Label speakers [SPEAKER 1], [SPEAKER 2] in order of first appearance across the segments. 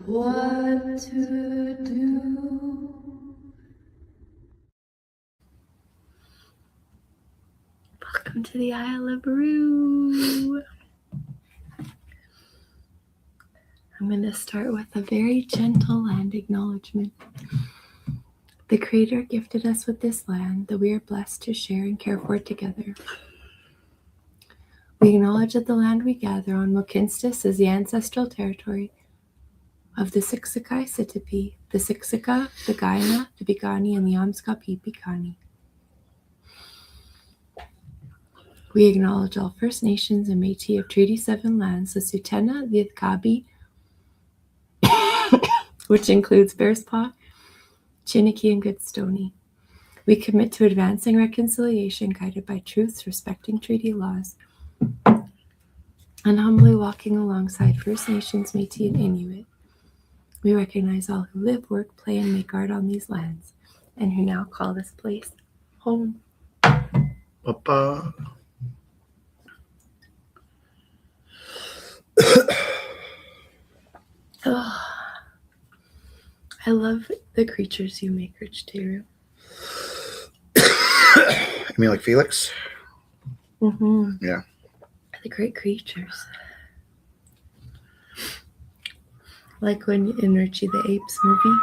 [SPEAKER 1] what to do. Welcome to the Isle of Roux. I'm going to start with a very gentle land acknowledgement. The Creator gifted us with this land that we are blessed to share and care for together. We acknowledge that the land we gather on Mokinstis is the ancestral territory of the Siksika Sitapi, the Siksika, the Gaina, the Bigani, and the Amskapi Bigani. We acknowledge all First Nations and Métis of Treaty 7 lands, the Tsutena, the Akabi, which includes Bearspaw, Chiniki, and Goodstoney. We commit to advancing reconciliation guided by truths, respecting treaty laws, and humbly walking alongside First Nations, Métis, and Inuit. We recognize all who live, work, play, and make art on these lands, and who now call this place home.
[SPEAKER 2] Papa.
[SPEAKER 1] Oh, I love the creatures you make, Rich Teru.
[SPEAKER 2] You mean like Felix?
[SPEAKER 1] Mm-hmm.
[SPEAKER 2] Yeah.
[SPEAKER 1] The great creatures. Like when in Richie the Apes movie.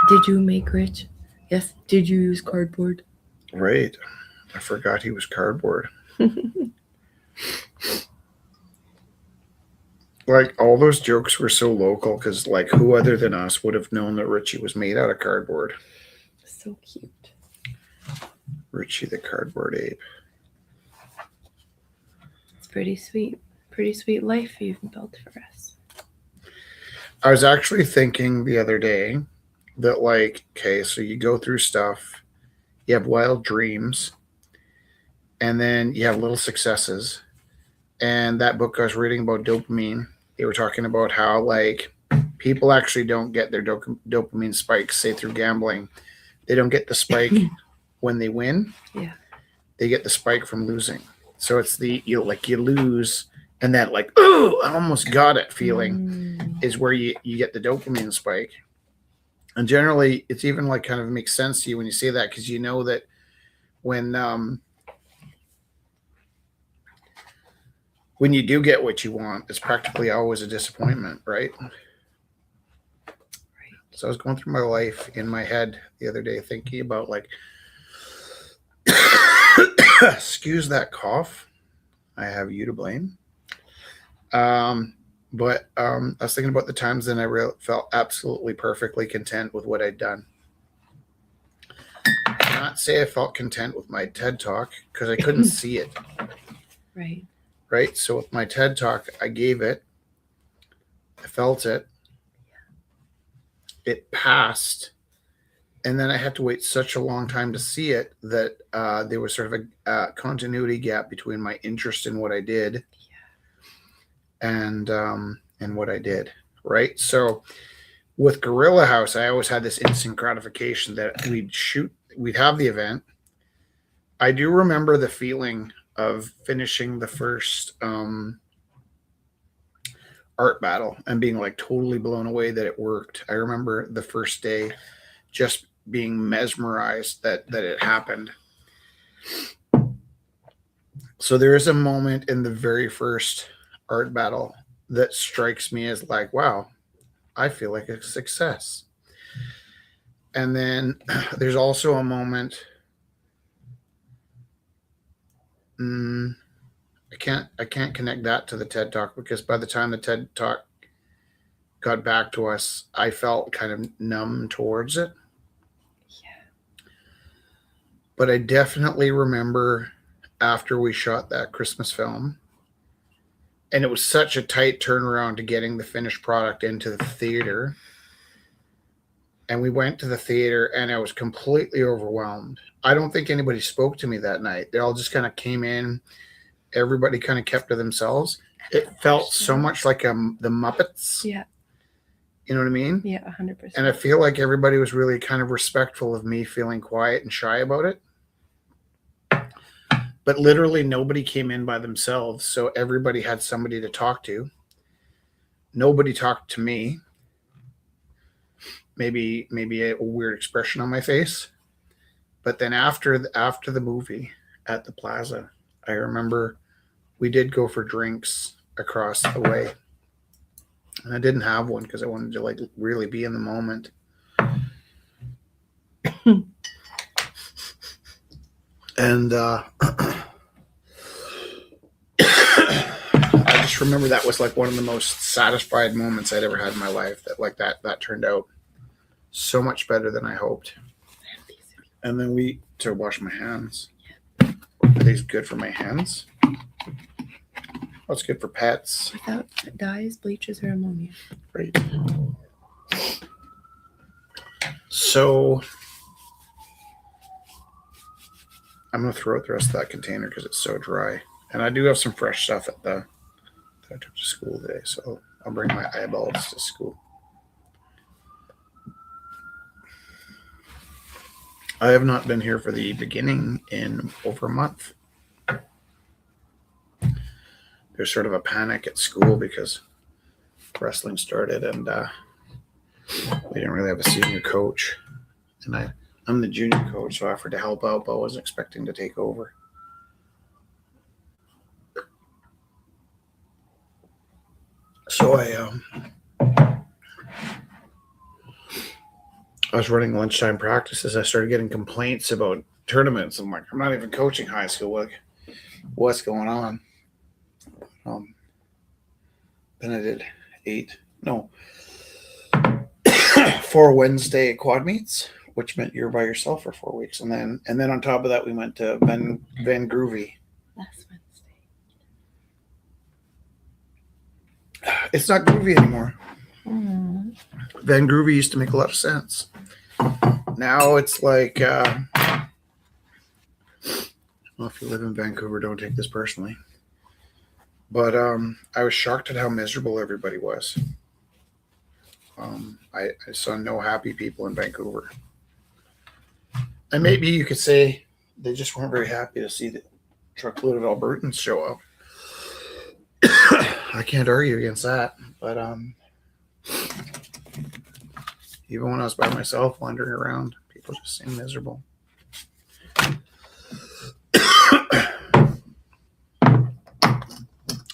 [SPEAKER 1] Did you make Rich? Yes. Did you use cardboard?
[SPEAKER 2] Right. I forgot he was cardboard. Like, all those jokes were so local because, like, who other than us would have known that Richie was made out of cardboard?
[SPEAKER 1] So cute.
[SPEAKER 2] Richie the cardboard ape.
[SPEAKER 1] It's pretty sweet. Pretty sweet life you've built for us.
[SPEAKER 2] I was actually thinking the other day that, like, okay, so you go through stuff, you have wild dreams, and then you have little successes. And that book I was reading about dopamine, they were talking about how, like, people actually don't get their dopamine spikes, say, through gambling. They don't get the spike when they win.
[SPEAKER 1] Yeah.
[SPEAKER 2] They get the spike from losing. So it's you lose, and that, like, oh, I almost got it feeling is where you get the dopamine spike. And generally, it's even, like, kind of makes sense to you when you say that, because you know that when you do get what you want, it's practically always a disappointment, right?
[SPEAKER 1] Right.
[SPEAKER 2] So I was going through my life in my head the other day thinking about, like, excuse that cough. I have you to blame. But I was thinking about the times that I felt absolutely perfectly content with what I'd done. I cannot say I felt content with my TED Talk because I couldn't see it.
[SPEAKER 1] Right.
[SPEAKER 2] Right? So with my TED Talk, I gave it. I felt it. It passed. And then I had to wait such a long time to see it that there was sort of a continuity gap between my interest in what I did and what I did, right? So with Gorilla House, I always had this instant gratification that we'd have the event. I do remember the feeling of finishing the first art battle and being, like, totally blown away that it worked. I remember the first day just being mesmerized that it happened. So there is a moment in the very first art battle that strikes me as, like, wow, I feel like a success. And then there's also a moment I can't connect that to the TED Talk, because by the time the TED Talk got back to us, I felt kind of numb towards it.
[SPEAKER 1] Yeah.
[SPEAKER 2] But I definitely remember after we shot that Christmas film, and it was such a tight turnaround to getting the finished product into the theater. And we went to the theater, and I was completely overwhelmed. I don't think anybody spoke to me that night. They all just kind of came in. Everybody kind of kept to themselves. It felt so much like the Muppets.
[SPEAKER 1] Yeah.
[SPEAKER 2] You know what I mean?
[SPEAKER 1] Yeah, 100%.
[SPEAKER 2] And I feel like everybody was really kind of respectful of me feeling quiet and shy about it. But literally nobody came in by themselves, so everybody had somebody to talk to. Nobody talked to me. maybe a weird expression on my face. But then after the movie at the plaza, I remember we did go for drinks across the way, and I didn't have one because I wanted to like really be in the moment. And I just remember that was like one of the most satisfied moments I'd ever had in my life. That turned out so much better than I hoped. And then we to wash my hands. Are these good for my hands? Oh, it's good for pets.
[SPEAKER 1] Without dyes, bleaches, or ammonia.
[SPEAKER 2] Great. So I'm gonna throw out the rest of that container because it's so dry. And I do have some fresh stuff that I took to school today, so I'll bring my eyeballs to school. I have not been here for the beginning in over a month. There's sort of a panic at school because wrestling started, and we didn't really have a senior coach. And I'm the junior coach, so I offered to help out, but I wasn't expecting to take over. So I was running lunchtime practices. I started getting complaints about tournaments. I'm like, I'm not even coaching high school. Like, what's going on? Then I did 4 Wednesday quad meets, which meant you're by yourself for 4 weeks, and then on top of that, we went to Van Groovy.
[SPEAKER 1] Last Wednesday.
[SPEAKER 2] It's not groovy anymore. Van Groovy used to make a lot of sense. Now it's like, well, if you live in Vancouver, don't take this personally. But I was shocked at how miserable everybody was. I saw no happy people in Vancouver. And maybe you could say they just weren't very happy to see the truckload of Albertans show up. I can't argue against that. But even when I was by myself wandering around, people just seemed miserable.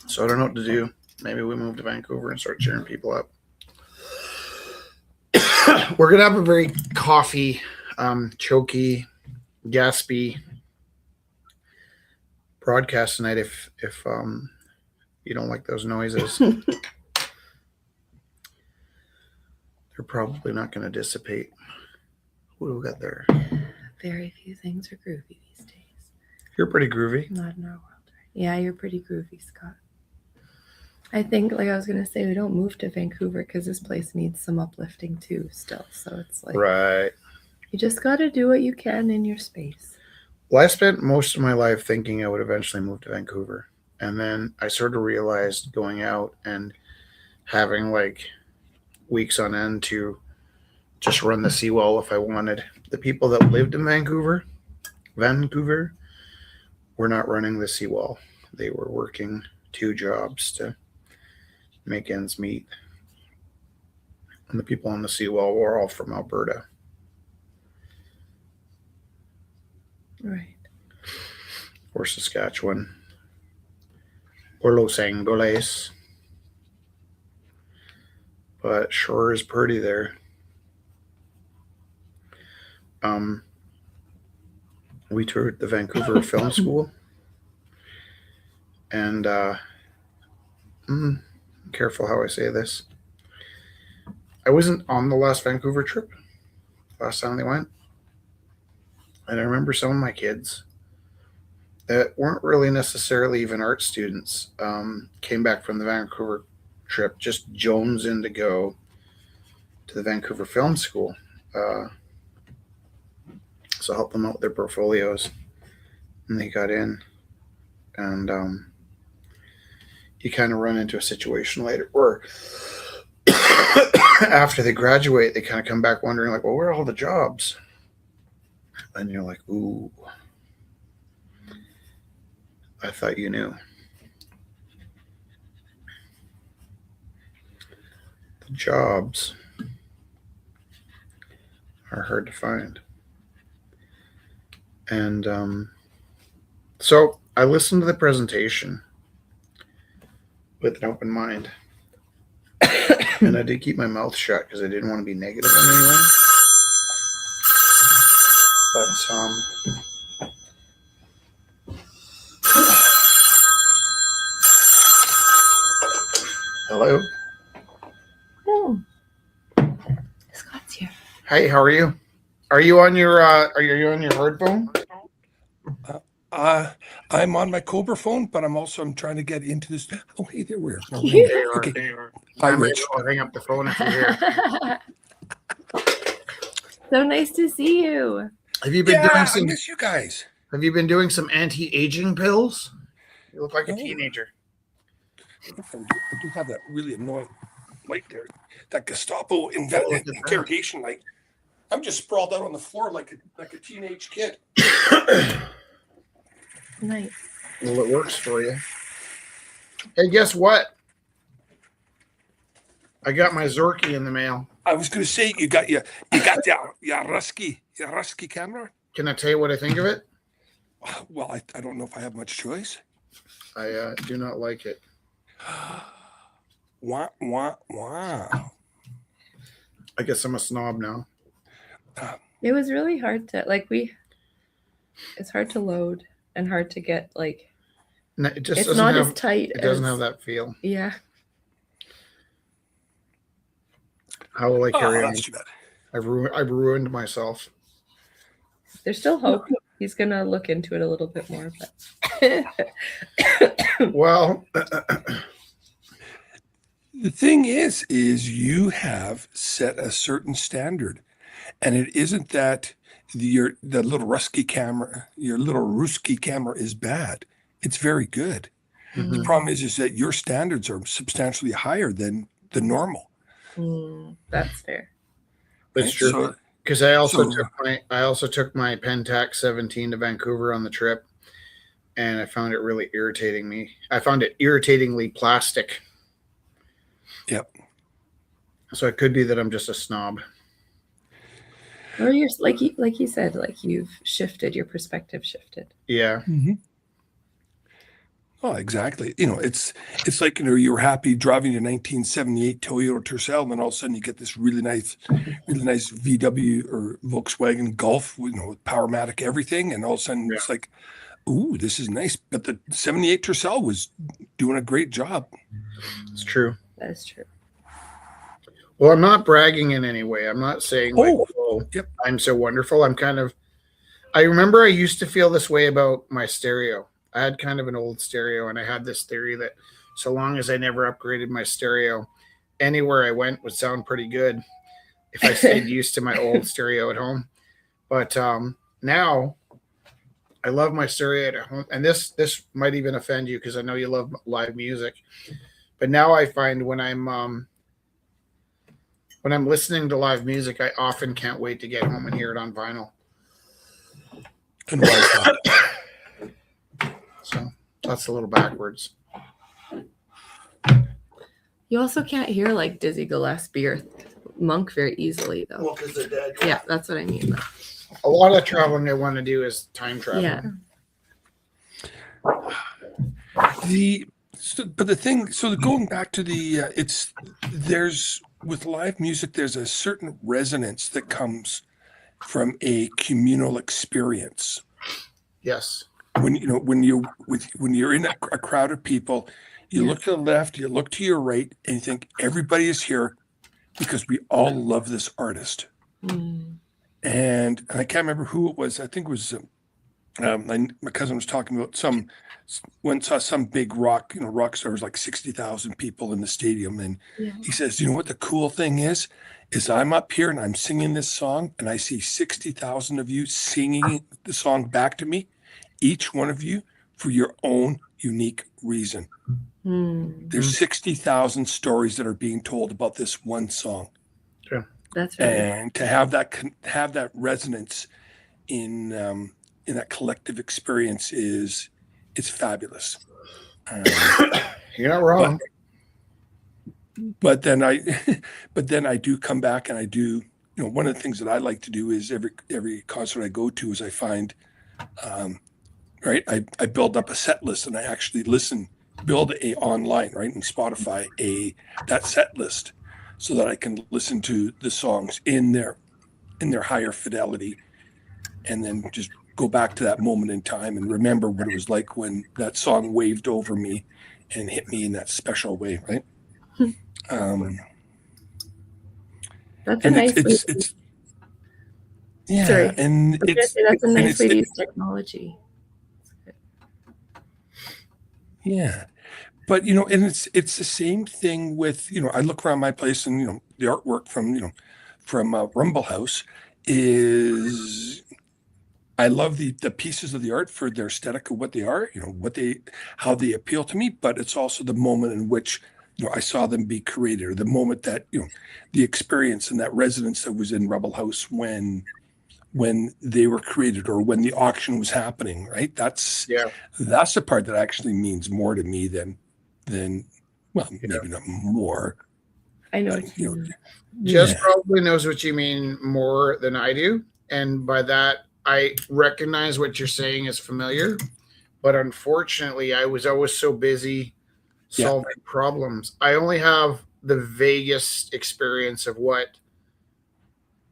[SPEAKER 2] So I don't know what to do. Maybe we move to Vancouver and start cheering people up. We're going to have a very coffee, choky, gaspy broadcast tonight if you don't like those noises. They're probably not going to dissipate. What do we got there?
[SPEAKER 1] Very few things are groovy these days.
[SPEAKER 2] You're pretty groovy.
[SPEAKER 1] Not in our world, right? Yeah, you're pretty groovy, Scott. I think, like I was going to say, we don't move to Vancouver because this place needs some uplifting too still. So it's like,
[SPEAKER 2] right.
[SPEAKER 1] You just got to do what you can in your space.
[SPEAKER 2] Well, I spent most of my life thinking I would eventually move to Vancouver. And then I sort of realized going out and having like weeks on end to just run the seawall if I wanted. The people that lived in Vancouver were not running the seawall. They were working 2 jobs to make ends meet. And the people on the seawall were all from Alberta.
[SPEAKER 1] Right.
[SPEAKER 2] Or Saskatchewan. Or Los Angeles. But sure is pretty there. We toured the Vancouver Film School. And careful how I say this. I wasn't on the last Vancouver trip. Last time they went. And I remember some of my kids that weren't really necessarily even art students came back from the Vancouver trip just jonesing to go to the Vancouver Film School. So I helped them out with their portfolios. And they got in. And you kind of run into a situation later where after they graduate, they kind of come back wondering, like, well, where are all the jobs? And you're like, ooh, I thought you knew. The jobs are hard to find. And so I listened to the presentation with an open mind. And I did keep my mouth shut because I didn't want to be negative in any way. But hello.
[SPEAKER 1] Oh, Scott's here.
[SPEAKER 2] Hey, how are you? Are you on your hard phone?
[SPEAKER 3] I'm on my Cobra phone, but I'm trying to get into this. Oh, hey, there we are. No,
[SPEAKER 2] There you are.
[SPEAKER 3] okay.
[SPEAKER 2] There you are.
[SPEAKER 3] Hi,
[SPEAKER 2] I might
[SPEAKER 3] Rich.
[SPEAKER 2] as well hang up the phone if you're here.
[SPEAKER 1] So nice to see you.
[SPEAKER 2] Have you been doing
[SPEAKER 3] I
[SPEAKER 2] some?
[SPEAKER 3] miss you guys.
[SPEAKER 2] Have you been doing some anti-aging pills? You look like a
[SPEAKER 3] No.
[SPEAKER 2] teenager.
[SPEAKER 3] I do have that really annoying light there. That Gestapo interrogation light. I'm just sprawled out on the floor like a teenage kid.
[SPEAKER 1] Nice.
[SPEAKER 2] Well, it works for you. Hey, guess what? I got my Zorky in the mail.
[SPEAKER 3] I was going to say you got your Rusky camera.
[SPEAKER 2] Can I tell you what I think of it?
[SPEAKER 3] Well, I don't know if I have much choice.
[SPEAKER 2] I do not like it.
[SPEAKER 3] Wow.
[SPEAKER 2] I guess I'm a snob now.
[SPEAKER 1] It was really hard to it's hard to load and hard to get
[SPEAKER 2] No, it just
[SPEAKER 1] it's
[SPEAKER 2] doesn't
[SPEAKER 1] not
[SPEAKER 2] have,
[SPEAKER 1] as tight.
[SPEAKER 2] It doesn't have that feel.
[SPEAKER 1] Yeah.
[SPEAKER 2] How will I carry on?
[SPEAKER 3] That's too bad.
[SPEAKER 2] I've ruined myself.
[SPEAKER 1] There's still hope. He's gonna look into it a little bit more, but
[SPEAKER 2] Well,
[SPEAKER 3] the thing is you have set a certain standard, and it isn't that the little Rusky camera, your little Ruski camera is bad. It's very good. The problem is that your standards are substantially higher than the normal.
[SPEAKER 1] That's fair.
[SPEAKER 2] that's true. Because I also took my Pentax 17 to Vancouver on the trip, and I found it really irritating me. I found it irritatingly plastic.
[SPEAKER 3] Yep.
[SPEAKER 2] So it could be that I'm just a snob.
[SPEAKER 1] Or you're like you said, you've shifted, your perspective shifted.
[SPEAKER 2] Yeah.
[SPEAKER 3] Mm-hmm. Oh, exactly. It's like, you were happy driving your 1978 Toyota Tercel, and then all of a sudden you get this really nice VW or Volkswagen Golf, with Powermatic everything, and all of a sudden it's like, ooh, this is nice. But the 78 Tercel was doing a great job.
[SPEAKER 2] It's true.
[SPEAKER 1] That is true.
[SPEAKER 2] Well, I'm not bragging in any way. I'm not saying
[SPEAKER 3] Yep.
[SPEAKER 2] I'm so wonderful. I remember I used to feel this way about my stereo. I had kind of an old stereo, and I had this theory that so long as I never upgraded my stereo, anywhere I went would sound pretty good if I stayed used to my old stereo at home. But now I love my stereo at home. And this might even offend you because I know you love live music. But now I find when I'm listening to live music, I often can't wait to get home and hear it on vinyl.
[SPEAKER 3] And why is that?
[SPEAKER 2] So that's a little backwards.
[SPEAKER 1] You also can't hear Dizzy Gillespie or Monk very easily, though.
[SPEAKER 2] Well, because they're dead.
[SPEAKER 1] Yeah, that's what I mean. Though.
[SPEAKER 2] A lot of traveling I want to do is time travel.
[SPEAKER 1] Yeah.
[SPEAKER 3] Going back to with live music, there's a certain resonance that comes from a communal experience.
[SPEAKER 2] Yes.
[SPEAKER 3] When you're in a crowd of people, you look to the left, you look to your right, and you think everybody is here because we all love this artist. And I can't remember who it was. I think it was my cousin was talking about went saw some big rock stars, like 60,000 people in the stadium, and he says, what the cool thing is I'm up here and I'm singing this song, and I see 60,000 of you singing the song back to me, each one of you for your own unique reason. There's 60,000 stories that are being told about this one song.
[SPEAKER 2] Yeah,
[SPEAKER 1] that's right.
[SPEAKER 3] And to have that resonance in that collective experience it's fabulous.
[SPEAKER 2] You're not wrong.
[SPEAKER 3] But then I do come back and I do one of the things that I like to do is every concert I go to is I find, right, I build up a set list and I actually build a online, right, in Spotify, that set list so that I can listen to the songs in their higher fidelity, and then just go back to that moment in time and remember what it was like when that song waved over me and hit me in that special way, right?
[SPEAKER 1] That's a
[SPEAKER 3] And
[SPEAKER 1] nice way.
[SPEAKER 3] it's yeah,
[SPEAKER 1] Sorry.
[SPEAKER 3] and
[SPEAKER 1] I was gonna
[SPEAKER 3] it's
[SPEAKER 1] say that's a
[SPEAKER 3] and
[SPEAKER 1] nice way to use technology.
[SPEAKER 3] yeah. But and it's the same thing with I look around my place and the artwork from Rumble House is, I love the pieces of the art for their aesthetic of what they are, how they appeal to me, but it's also the moment in which I saw them be created, or the moment that the experience and that resonance that was in Rebel House when they were created, or when the auction was happening, right? That's the part that actually means more to me than well, maybe not more.
[SPEAKER 1] I know
[SPEAKER 3] But,
[SPEAKER 1] what you mean.
[SPEAKER 2] Jess probably knows what you mean more than I do. And by that, I recognize what you're saying is familiar. But unfortunately, I was always so busy solving problems. I only have the vaguest experience of what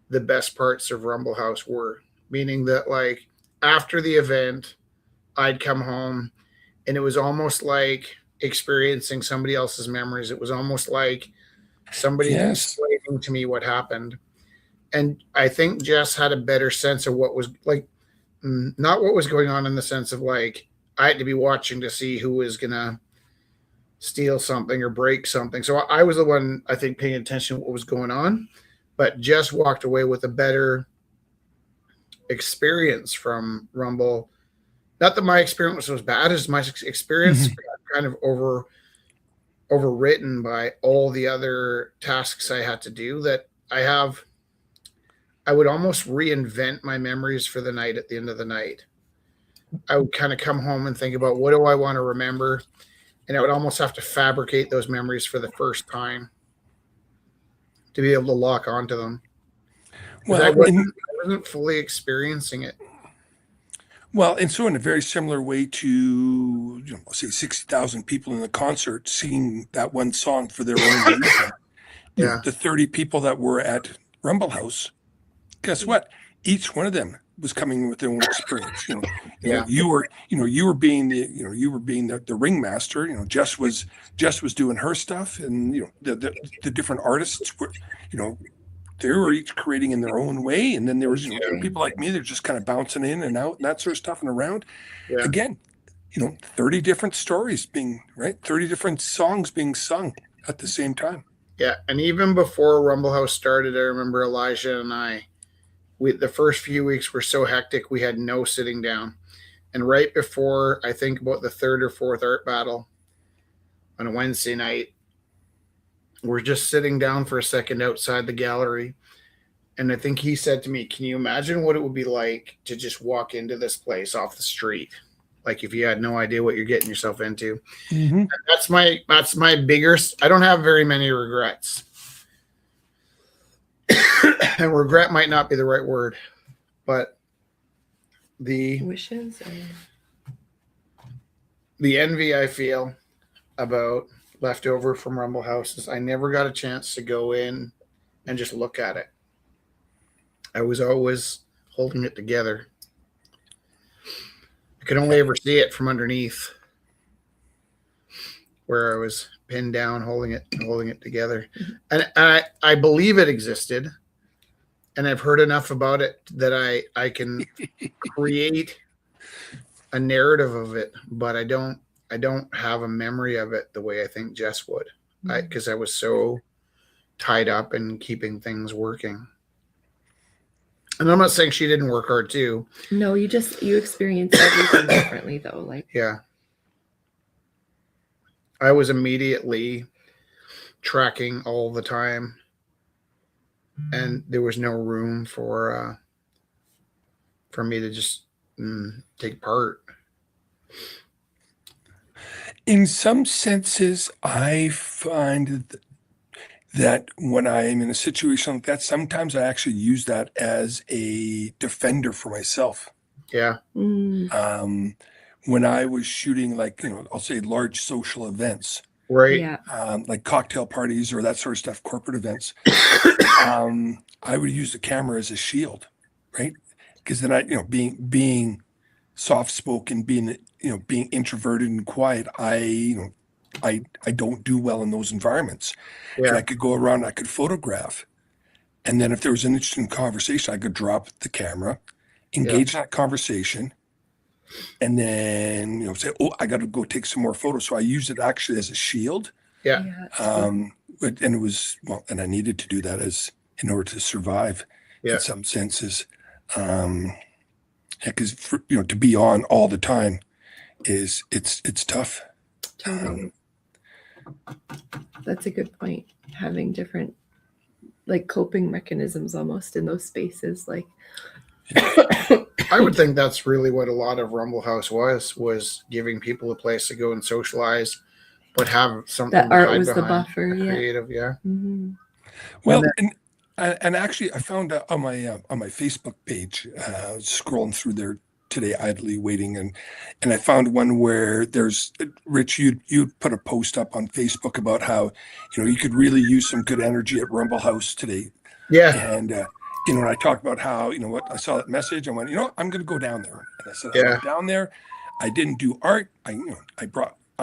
[SPEAKER 2] the best parts of Rumble House were. Meaning that, like, after the event, I'd come home and it was almost like experiencing somebody else's memories. It was almost like somebody explaining to me what happened. And I think Jess had a better sense of what was like, not what was going on in the sense of like, I had to be watching to see who was going to steal something or break something. So I was the one, I think, paying attention to what was going on, but Jess walked away with a better experience from Rumble. Not that my experience was bad, as my experience got kind of overwritten by all the other tasks I had to do that I would almost reinvent my memories for the night at the end of the night. I would kind of come home and think about, what do I want to remember? And I would almost have to fabricate those memories for the first time to be able to lock onto them. Well, I wasn't fully experiencing it.
[SPEAKER 3] Well, and so in a very similar way to, say, 60,000 people in the concert singing that one song for their own reason. The 30 people that were at Rumble House, guess what? Each one of them was coming with their own experience. You were being the ringmaster. Jess was doing her stuff, and the different artists were, they were each creating in their own way. And then there was people like me that are just kind of bouncing in and out and that sort of stuff and around. Yeah. Again, 30 different stories 30 different songs being sung at the same time.
[SPEAKER 2] Yeah. And even before Rumble House started, I remember Elijah and the first few weeks were so hectic, we had no sitting down. And right before, I think about the third or fourth art battle on a Wednesday night, we're just sitting down for a second outside the gallery. And I think he said to me, can you imagine what it would be like to just walk into this place off the street? Like if you had no idea what you're getting yourself into. Mm-hmm. That's my biggest, I don't have very many regrets. And regret might not be the right word, but the
[SPEAKER 1] wishes,
[SPEAKER 2] the envy I feel about leftover from Rumble House is I never got a chance to go in and just look at it. I was always holding it together. I could only ever see it from underneath, where I was pinned down, holding it together. And I believe it existed, and I've heard enough about it that I can create a narrative of it, but I don't have a memory of it the way I think Jess would, because I was so tied up in keeping things working. And I'm not saying she didn't work hard too.
[SPEAKER 1] No, you experience everything differently though. Like,
[SPEAKER 2] yeah. I was immediately tracking all the time, and there was no room for me to just take part.
[SPEAKER 3] In some senses, I find that that when I'm in a situation like that, sometimes I actually use that as a defender for myself.
[SPEAKER 2] Yeah.
[SPEAKER 3] When I was shooting, like, I'll say large social events,
[SPEAKER 2] Right.
[SPEAKER 1] Yeah.
[SPEAKER 3] like cocktail parties or that sort of stuff, corporate events, I would use the camera as a shield, right? Because then being soft spoken, being introverted and quiet, I don't do well in those environments. And
[SPEAKER 2] Yeah.
[SPEAKER 3] I could go around, I could photograph, and then if there was an interesting conversation, I could drop the camera, engage that conversation, and then say, "Oh, I got to go take some more photos." So I used it actually as a shield.
[SPEAKER 2] Yeah.
[SPEAKER 3] And it was and I needed to do that in order to survive in some senses. Because to be on all the time it's tough.
[SPEAKER 1] Totally. That's a good point. Having different like coping mechanisms almost in those spaces, like.
[SPEAKER 2] I would think that's really what a lot of Rumble House was giving people a place to go and socialize, but have something
[SPEAKER 1] That art
[SPEAKER 2] hide
[SPEAKER 1] was the
[SPEAKER 2] behind,
[SPEAKER 1] buffer,
[SPEAKER 2] creative,
[SPEAKER 1] Mm-hmm.
[SPEAKER 3] Well, and actually, I found on my Facebook page, scrolling through there today, idly waiting, and I found one where there's Rich. You put a post up on Facebook about how you could really use some good energy at Rumble House today.
[SPEAKER 2] Yeah.
[SPEAKER 3] And I talked about how what I saw that message. I went, I'm going to go down there, and I said, I went down there. I didn't do art. I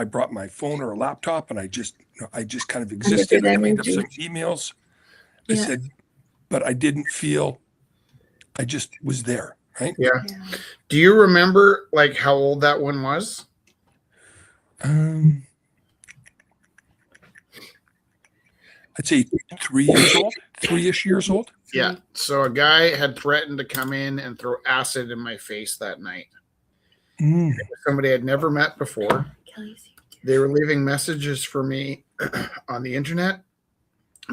[SPEAKER 3] brought my phone or a laptop, and I just kind of existed. I made up some emails. I said, but I didn't feel. I just was there, right?
[SPEAKER 2] Yeah. Do you remember like how old that one was?
[SPEAKER 3] I'd say 3 years old, 3-ish years old.
[SPEAKER 2] Yeah. So a guy had threatened to come in and throw acid in my face that night. Somebody I'd never met before. They were leaving messages for me on the internet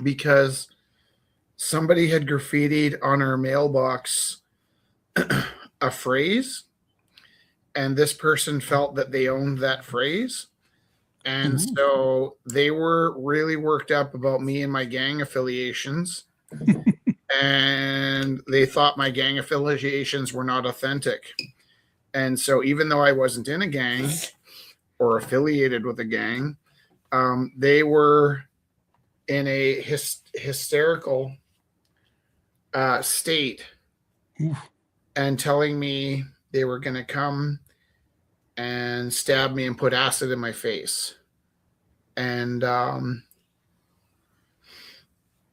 [SPEAKER 2] because somebody had graffitied on our mailbox a phrase, and this person felt that they owned that phrase. And so they were really worked up about me and my gang affiliations. And they thought my gang affiliations were not authentic. And so even though I wasn't in a gang or affiliated with a gang, they were in a hysterical state and telling me they were going to come and stab me and put acid in my face. And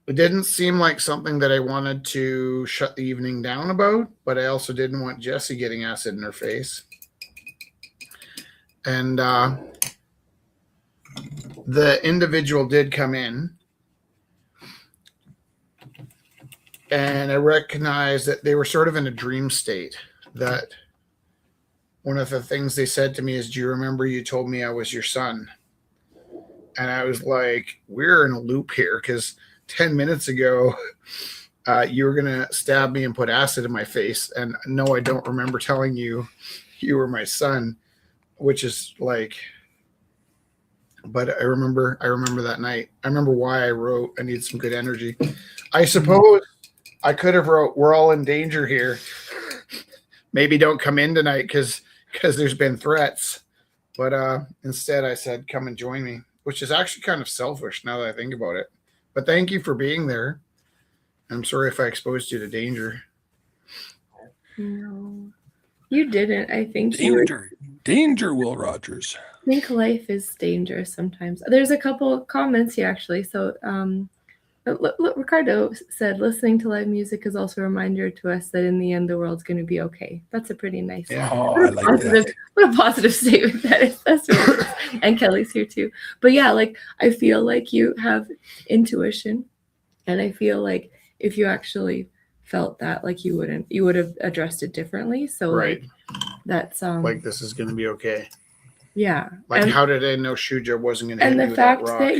[SPEAKER 2] it didn't seem like something that I wanted to shut the evening down about, but I also didn't want Jessie getting acid in her face. And the individual did come in, and I recognized that they were sort of in a dream state. That one of the things they said to me is, "Do you remember you told me I was your son?" And I was like, we're in a loop here because 10 minutes ago, you were going to stab me and put acid in my face. And no, I don't remember telling you you were my son, which is like, but I remember that night. I remember why I wrote, I need some good energy. I suppose I could have wrote, we're all in danger here. Maybe don't come in tonight because there's been threats. But instead I said, come and join me, which is actually kind of selfish now that I think about it. But thank you for being there. I'm sorry if I exposed you to danger.
[SPEAKER 1] No, you didn't. I think
[SPEAKER 3] Danger, Will Rogers.
[SPEAKER 1] I think life is dangerous sometimes. There's a couple of comments here, actually. So Ricardo said, listening to live music is also a reminder to us that in the end, the world's going to be okay. That's a pretty nice.
[SPEAKER 2] Yeah.
[SPEAKER 3] Oh, I like that.
[SPEAKER 1] What a positive statement that is. That's really nice. And Kelly's here too. But yeah, like I feel like you have intuition, and I feel like if you actually felt that, like you would have addressed it differently. So
[SPEAKER 2] right.
[SPEAKER 1] like that's
[SPEAKER 2] like this is going to be okay.
[SPEAKER 1] Yeah.
[SPEAKER 2] Like how did I know Shuja wasn't going to hit me
[SPEAKER 1] with
[SPEAKER 2] that rock?
[SPEAKER 1] And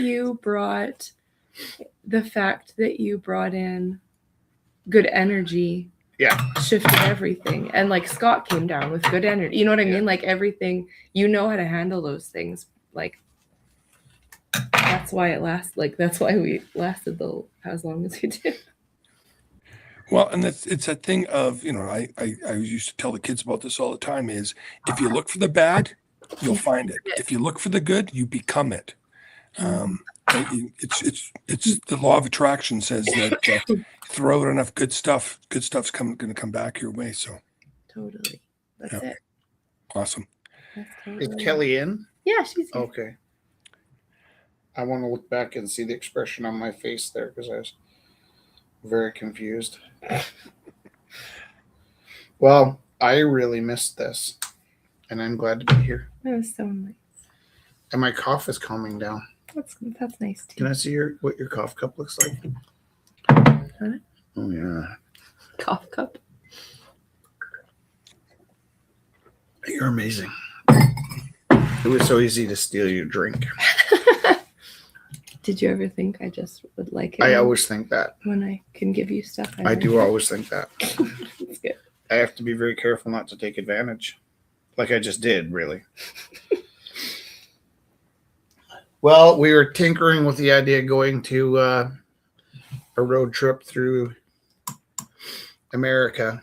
[SPEAKER 1] the fact that you brought in good energy, shifted everything. And like Scott came down with good energy. You know what I mean? Like everything, you know how to handle those things. Like that's why it lasts. Like that's why we lasted as long as we did.
[SPEAKER 3] Well, and it's that thing of, I used to tell the kids about this all the time is if you look for the bad, you'll find it. If you look for the good, you become it. It's the law of attraction says that throw out enough good stuff's going to come back your way. So
[SPEAKER 1] Totally. That's
[SPEAKER 3] Yeah.
[SPEAKER 1] it.
[SPEAKER 3] awesome.
[SPEAKER 1] That's
[SPEAKER 2] Is
[SPEAKER 1] totally
[SPEAKER 2] Kelly in?
[SPEAKER 1] Yeah, she's here.
[SPEAKER 2] Okay. I want to look back and see the expression on my face there because I was very confused. Well, I really missed this, and I'm glad to be here.
[SPEAKER 1] That was so nice.
[SPEAKER 2] And my cough is calming down.
[SPEAKER 1] That's nice too.
[SPEAKER 2] Can I see what your cough cup looks like?
[SPEAKER 1] Huh?
[SPEAKER 2] Oh yeah,
[SPEAKER 1] Cough cup.
[SPEAKER 2] you're amazing. It was so easy to steal your drink.
[SPEAKER 1] Did you ever think I just would like it?
[SPEAKER 2] I always think that.
[SPEAKER 1] when I can give you stuff.
[SPEAKER 2] I do always think that.
[SPEAKER 1] It's good.
[SPEAKER 2] I have to be very careful not to take advantage, like I just did, really. Well, we were tinkering with the idea of going to a road trip through America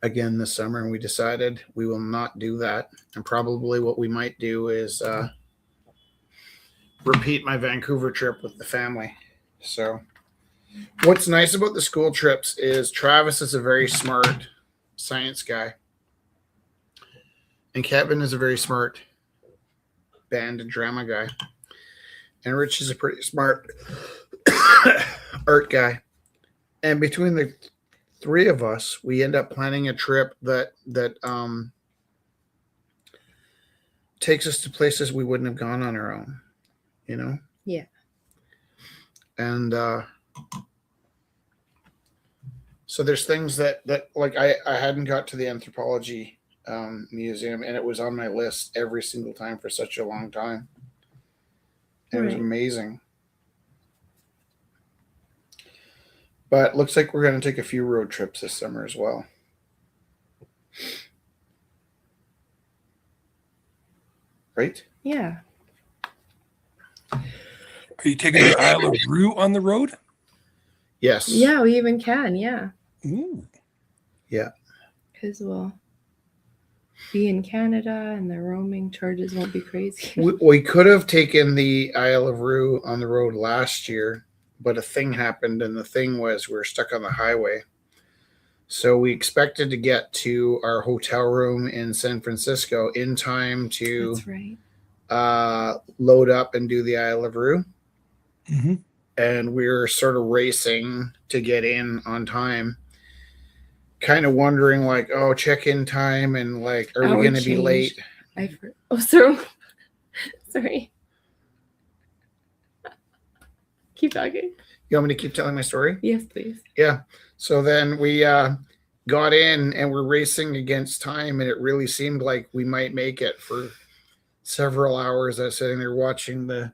[SPEAKER 2] again this summer, and we decided we will not do that. And probably what we might do is repeat my Vancouver trip with the family. So what's nice about the school trips is Travis is a very smart science guy, and Kevin is a very smart band and drama guy, and Rich is a pretty smart art guy. And between the three of us, we end up planning a trip that takes us to places we wouldn't have gone on our own,
[SPEAKER 1] Yeah.
[SPEAKER 2] And so there's things that like I hadn't got to the anthropology museum, and it was on my list every single time for such a long time. And It was
[SPEAKER 1] Right.
[SPEAKER 2] amazing. But looks like we're going to take a few road trips this summer as well. Right?
[SPEAKER 1] Yeah.
[SPEAKER 3] Are you taking the Isle of Roux on the road?
[SPEAKER 2] Yes.
[SPEAKER 1] Yeah, we even can. Yeah.
[SPEAKER 3] Ooh.
[SPEAKER 1] Because we'll be in Canada and the roaming charges won't be crazy.
[SPEAKER 2] We could have taken the Isle of Roux on the road last year, but a thing happened, and the thing was we were stuck on the highway. So we expected to get to our hotel room in San Francisco in time to
[SPEAKER 1] That's right.
[SPEAKER 2] load up and do the Isle of Roux.
[SPEAKER 3] Mm-hmm.
[SPEAKER 2] And we were sort of racing to get in on time, kind of wondering like, oh, check-in time, and like, are we
[SPEAKER 1] Hour
[SPEAKER 2] going to be late?
[SPEAKER 1] Sorry. Keep talking.
[SPEAKER 2] You want me to keep telling my story?
[SPEAKER 1] Yes, please.
[SPEAKER 2] Yeah. So then we got in and we're racing against time, and it really seemed like we might make it for several hours. I was sitting there watching the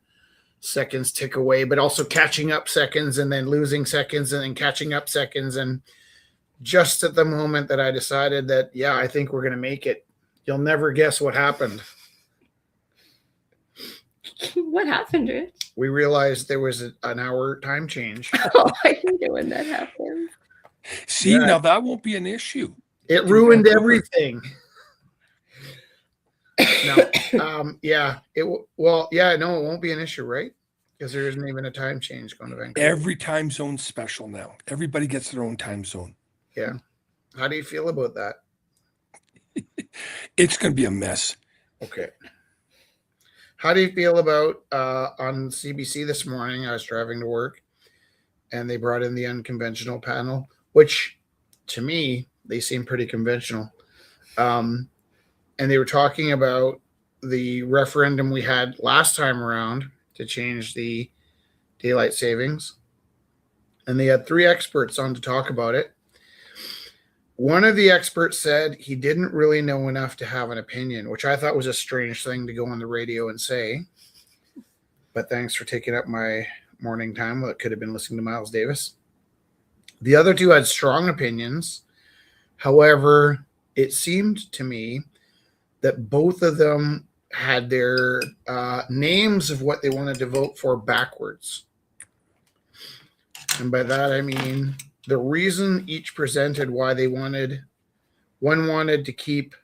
[SPEAKER 2] seconds tick away, but also catching up seconds and then losing seconds and then catching up seconds. And just at the moment that I decided that, yeah, I think we're going to make it, you'll never guess what happened.
[SPEAKER 1] What happened, Rich?
[SPEAKER 2] We realized there was an hour time change.
[SPEAKER 1] Oh, I hate it when that happens.
[SPEAKER 3] See,
[SPEAKER 2] Yeah.
[SPEAKER 3] now that won't be an issue.
[SPEAKER 2] It ruined everything. No, yeah, it won't be an issue, right? Because there isn't even a time change going to Vancouver.
[SPEAKER 3] Every time zone's special now. Everybody gets their own time zone.
[SPEAKER 2] Yeah. How do you feel about that?
[SPEAKER 3] It's going to be a mess.
[SPEAKER 2] Okay. How do you feel about on CBC this morning? I was driving to work, and they brought in the unconventional panel, which to me, they seem pretty conventional. And they were talking about the referendum we had last time around to change the daylight savings. And they had 3 experts on to talk about it. One of the experts said he didn't really know enough to have an opinion, which I thought was a strange thing to go on the radio and say. But thanks for taking up my morning time. Well, it could have been listening to Miles Davis. The other 2 had strong opinions. However, it seemed to me that both of them had their names of what they wanted to vote for backwards. And by that, I mean the reason each presented why they wanted, one wanted to keep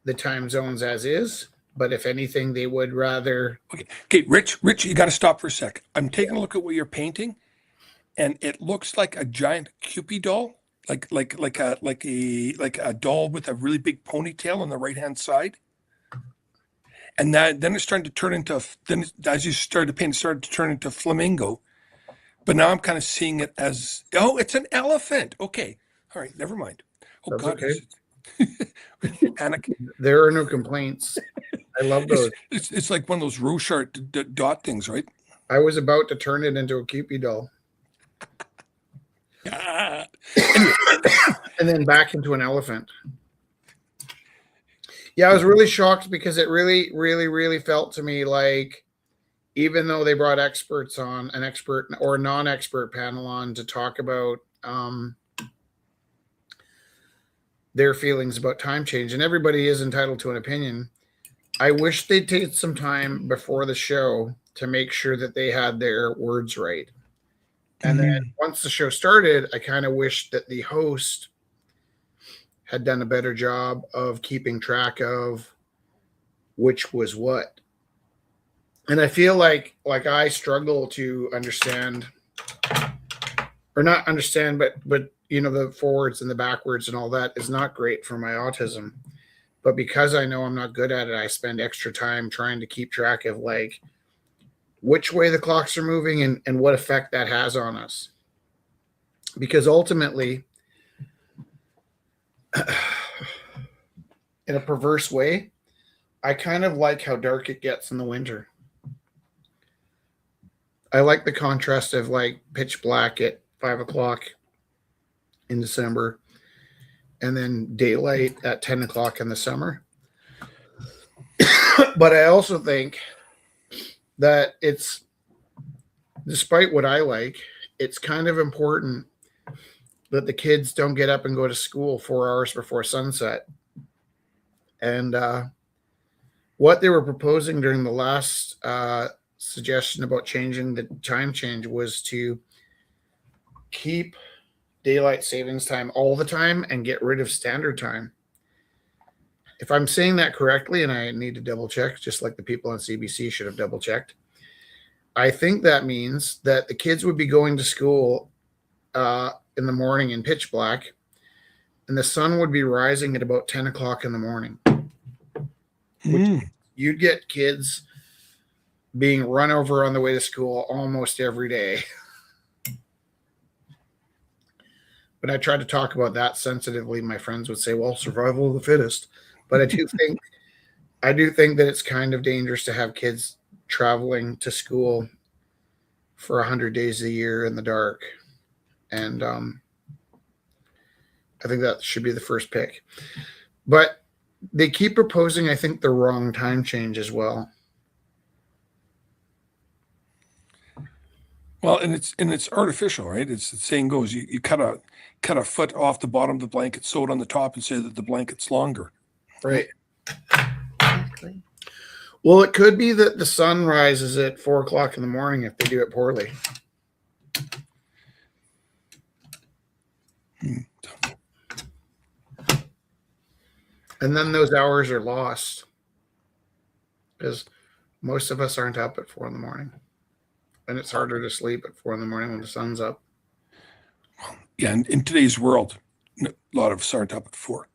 [SPEAKER 2] the time zones as is, but if anything, they would rather.
[SPEAKER 3] Okay, Rich, you got to stop for a sec. I'm taking a look at what you're painting, and it looks like a giant Cupid doll, like a doll with a really big ponytail on the right hand side. And then it's starting to turn into, then as you started to paint, it started to turn into flamingo. But now I'm kind of seeing it as, oh, it's an elephant. Okay, all right, never mind. Oh
[SPEAKER 2] That's
[SPEAKER 3] God,
[SPEAKER 2] okay.
[SPEAKER 3] panic.
[SPEAKER 2] There are no complaints. I love those.
[SPEAKER 3] It's like one of those Rorschach dot things, right?
[SPEAKER 2] I was about to turn it into a Cupid doll.
[SPEAKER 3] Ah.
[SPEAKER 2] And then back into an elephant. Yeah, I was really shocked because it really, really, really felt to me like, even though they brought experts on, an expert or a non-expert panel on to talk about their feelings about time change, and everybody is entitled to an opinion, I wish they'd take some time before the show to make sure that they had their words right. And then once the show started, I kind of wished that the host had done a better job of keeping track of which was what. And I feel like I struggle to understand, or not understand, but you know, the forwards and the backwards and all that is not great for my autism. But because I know I'm not good at it, I spend extra time trying to keep track of like which way the clocks are moving and what effect that has on us. Because ultimately, in a perverse way, I kind of like how dark it gets in the winter. I like the contrast of like pitch black at 5 o'clock in December and then daylight at 10 o'clock in the summer. But I also think that it's, despite what I like, it's kind of important that the kids don't get up and go to school 4 hours before sunset. And what they were proposing during the last suggestion about changing the time change was to keep daylight savings time all the time and get rid of standard time. If I'm saying that correctly, and I need to double check, just like the people on CBC should have double checked, I think that means that the kids would be going to school in the morning in pitch black, and the sun would be rising at about 10 o'clock in the morning. You'd get kids being run over on the way to school almost every day. But I tried to talk about that sensitively. My friends would say, well, survival of the fittest. But I do think that it's kind of dangerous to have kids traveling to school for 100 days a year in the dark. And I think that should be the first pick. But they keep proposing, I think, the wrong time change as well.
[SPEAKER 3] Well, and it's artificial, right? It's the saying goes, you cut a foot off the bottom of the blanket, sew it on the top, and say that the blanket's longer.
[SPEAKER 2] Right.
[SPEAKER 1] Exactly.
[SPEAKER 2] Well, it could be that the sun rises at 4 o'clock in the morning if they do it poorly. And then those hours are lost because most of us aren't up at 4 in the morning. And it's harder to sleep at 4 in the morning when the sun's up.
[SPEAKER 3] Yeah, in today's world, a lot of us aren't up at 4.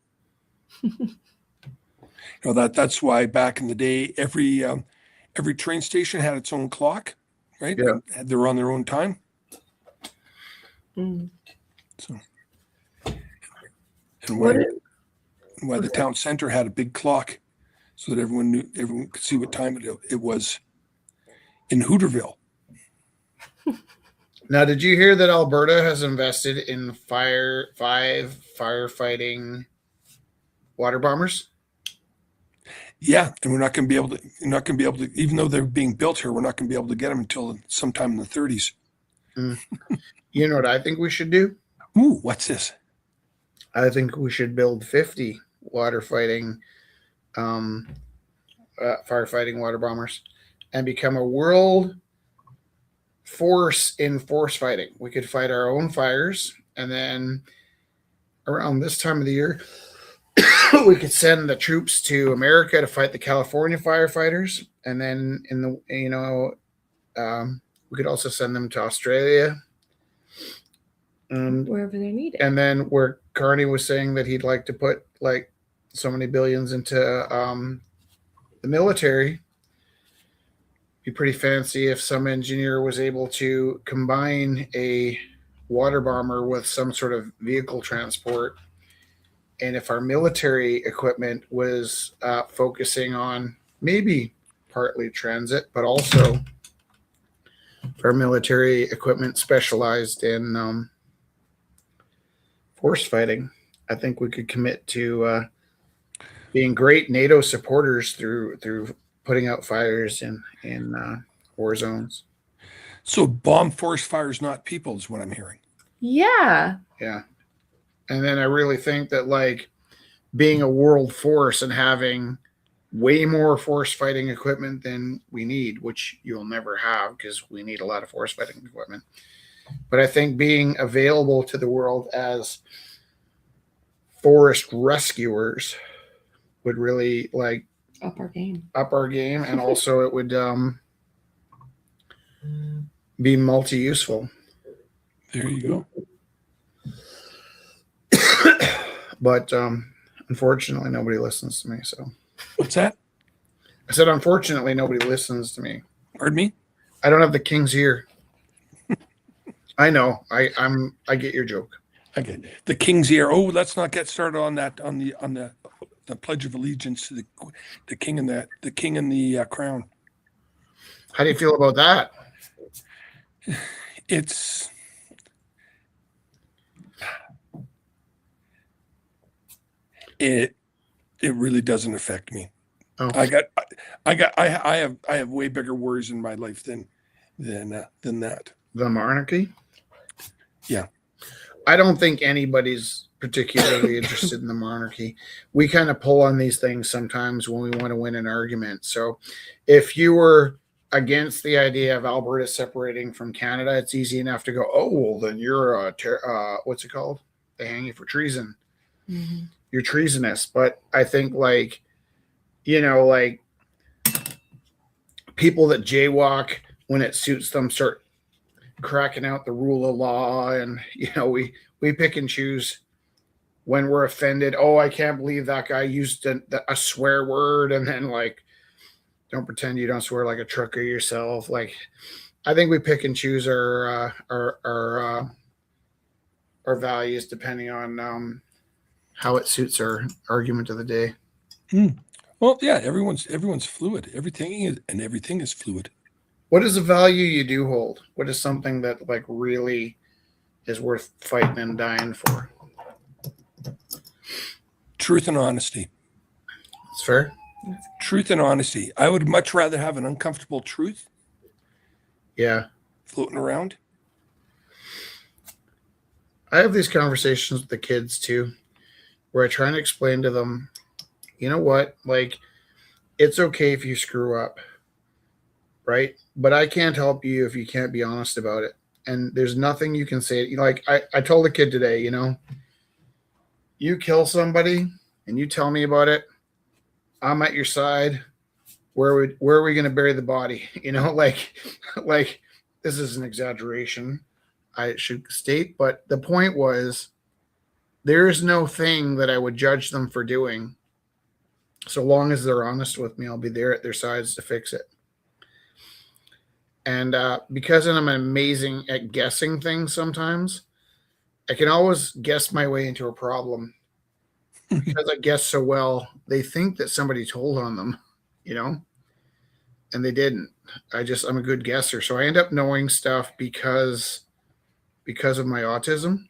[SPEAKER 3] You know, that's why back in the day, every train station had its own clock, right?
[SPEAKER 2] Yeah.
[SPEAKER 3] They were on their own time. So, and why the town center had a big clock so that everyone could see what time it was in Hooterville.
[SPEAKER 2] Now, did you hear that Alberta has invested in 5 firefighting water bombers?
[SPEAKER 3] Yeah, and we're not going to be able to, even though they're being built here, we're not going to be able to get them until sometime in the 30s.
[SPEAKER 2] You know what I think we should do?
[SPEAKER 3] Ooh, what's this?
[SPEAKER 2] I think we should build 50 water fighting firefighting water bombers and become a world force in force fighting. We could fight our own fires, and then around this time of the year, we could send the troops to America to fight the California firefighters, and then we could also send them to Australia, and
[SPEAKER 1] wherever they're needed.
[SPEAKER 2] And then where Carney was saying that he'd like to put like so many billions into the military, be pretty fancy if some engineer was able to combine a water bomber with some sort of vehicle transport. And if our military equipment was focusing on maybe partly transit, but also our military equipment specialized in force fighting, I think we could commit to being great NATO supporters through putting out fires in war zones.
[SPEAKER 3] So bomb force fires, not people, is what I'm hearing.
[SPEAKER 1] Yeah.
[SPEAKER 2] Yeah. And then I really think that like being a world force and having way more force fighting equipment than we need, which you'll never have because we need a lot of force fighting equipment. But I think being available to the world as forest rescuers would really like
[SPEAKER 1] Up our game.
[SPEAKER 2] And also it would be multi-useful.
[SPEAKER 3] There you go.
[SPEAKER 2] But unfortunately nobody listens to me. So
[SPEAKER 3] what's that?
[SPEAKER 2] I said unfortunately nobody listens to me.
[SPEAKER 3] Pardon me?
[SPEAKER 2] I don't have the king's ear. I know. I get your joke.
[SPEAKER 3] Okay. The king's ear. Oh, let's not get started on that on the Pledge of Allegiance to the king and the crown.
[SPEAKER 2] How do you feel about that?
[SPEAKER 3] It really doesn't affect me.
[SPEAKER 2] Oh.
[SPEAKER 3] I have way bigger worries in my life than that.
[SPEAKER 2] The monarchy?
[SPEAKER 3] Yeah.
[SPEAKER 2] I don't think anybody's particularly interested in the monarchy. We kind of pull on these things sometimes when we want to win an argument. So if you were against the idea of Alberta separating from Canada, it's easy enough to go, oh, well, then you're what's it called? They hang you for treason.
[SPEAKER 1] Mm-hmm.
[SPEAKER 2] You're treasonous. But I think like people that jaywalk when it suits them start cracking out the rule of law, and we pick and choose when we're offended. Oh, I can't believe that guy used a swear word, and then like don't pretend you don't swear like a trucker yourself. Like I think we pick and choose our values depending on how it suits our argument of the day.
[SPEAKER 3] Well, yeah, everyone's fluid. Everything is fluid.
[SPEAKER 2] What is a value you do hold? What is something that like really is worth fighting and dying for?
[SPEAKER 3] Truth and honesty.
[SPEAKER 2] It's fair.
[SPEAKER 3] Truth and honesty. I would much rather have an uncomfortable truth.
[SPEAKER 2] Yeah.
[SPEAKER 3] Floating around.
[SPEAKER 2] I have these conversations with the kids too, where I try and explain to them, you know what, like it's okay if you screw up, right? But I can't help you if you can't be honest about it. And there's nothing you can say. Like I told a kid today, you kill somebody and you tell me about it, I'm at your side. Where are we going to bury the body? Like this is an exaggeration, I should state, but the point was there is no thing that I would judge them for doing. So long as they're honest with me, I'll be there at their sides to fix it. And because I'm amazing at guessing things sometimes, I can always guess my way into a problem. Because I guess so well, they think that somebody told on them, and they didn't. I'm a good guesser. So I end up knowing stuff because of my autism.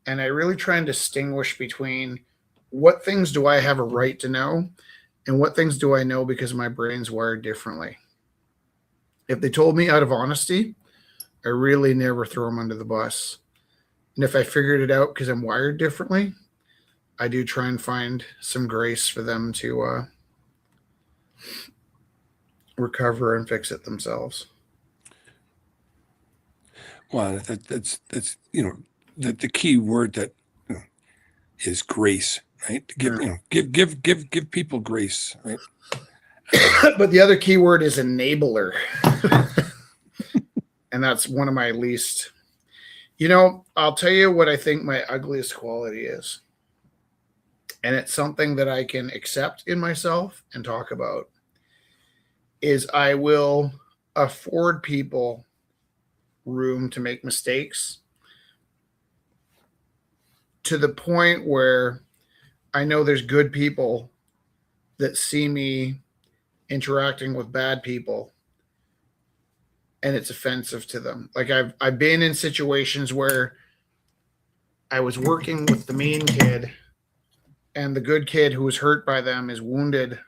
[SPEAKER 2] And I really try and distinguish between what things do I have a right to know and what things do I know because my brain's wired differently. If they told me out of honesty, I really never throw them under the bus. And if I figured it out because I'm wired differently, I do try and find some grace for them to recover and fix it themselves.
[SPEAKER 3] Well, that's the key word that is grace, right? Give people grace, right?
[SPEAKER 2] But the other key word is enabler. And that's one of my least. I'll tell you what I think my ugliest quality is. And it's something that I can accept in myself and talk about, is I will afford people room to make mistakes to the point where I know there's good people that see me interacting with bad people and it's offensive to them. Like I've been in situations where I was working with the mean kid and the good kid who was hurt by them is wounded,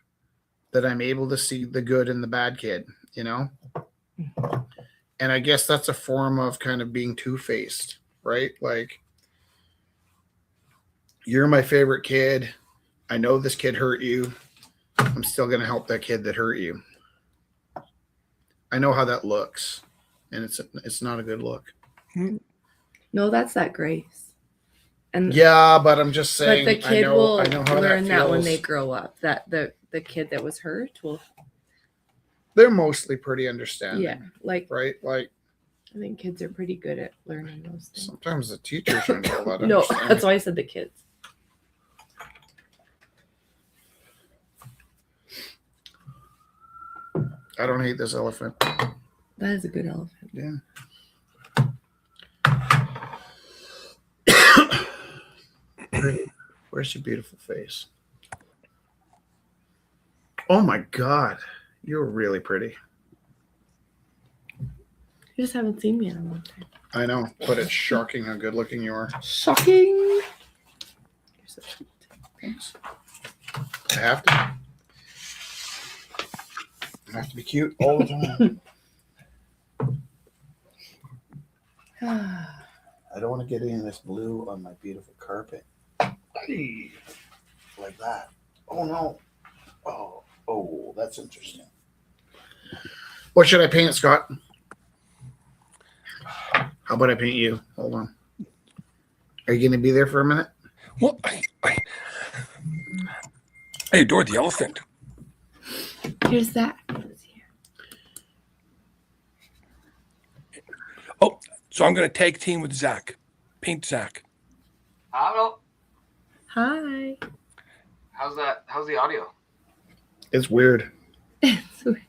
[SPEAKER 2] that I'm able to see the good in the bad kid, And I guess that's a form of kind of being two-faced, right? Like, you're my favorite kid. I know this kid hurt you. I'm still going to help that kid that hurt you. I know how that looks, and it's not a good look.
[SPEAKER 1] No, that's that grace. And
[SPEAKER 2] yeah, but I'm just saying.
[SPEAKER 1] But the kid will learn that when they
[SPEAKER 2] feels.
[SPEAKER 1] grow up. That the kid that was hurt will.
[SPEAKER 2] They're mostly pretty understanding.
[SPEAKER 1] Yeah, like
[SPEAKER 2] right, like.
[SPEAKER 1] I think kids are pretty good at learning those things.
[SPEAKER 2] Sometimes the teachers aren't a lot of.
[SPEAKER 1] No, that's why I said the kids.
[SPEAKER 2] I don't hate this elephant.
[SPEAKER 1] That is a good elephant.
[SPEAKER 2] Yeah. Where's your beautiful face? Oh my God. You're really pretty.
[SPEAKER 1] You just haven't seen me in a long time.
[SPEAKER 2] I know, but it's shocking how good looking you are.
[SPEAKER 1] Shocking. You're so sweet.
[SPEAKER 2] Thanks. I have to. I have to be cute all the time. I don't want to get any of this blue on my beautiful carpet. Like that. Oh no. Oh, that's interesting. What should I paint, Scott? How about I paint you? Hold on. Are you going to be there for a minute?
[SPEAKER 3] Well, I adore the elephant.
[SPEAKER 1] Here's that.
[SPEAKER 3] Oh, so I'm going to tag team with Zach. Paint Zach.
[SPEAKER 4] Hello.
[SPEAKER 1] Hi.
[SPEAKER 4] How's that? How's the audio?
[SPEAKER 2] It's weird.
[SPEAKER 1] It's weird.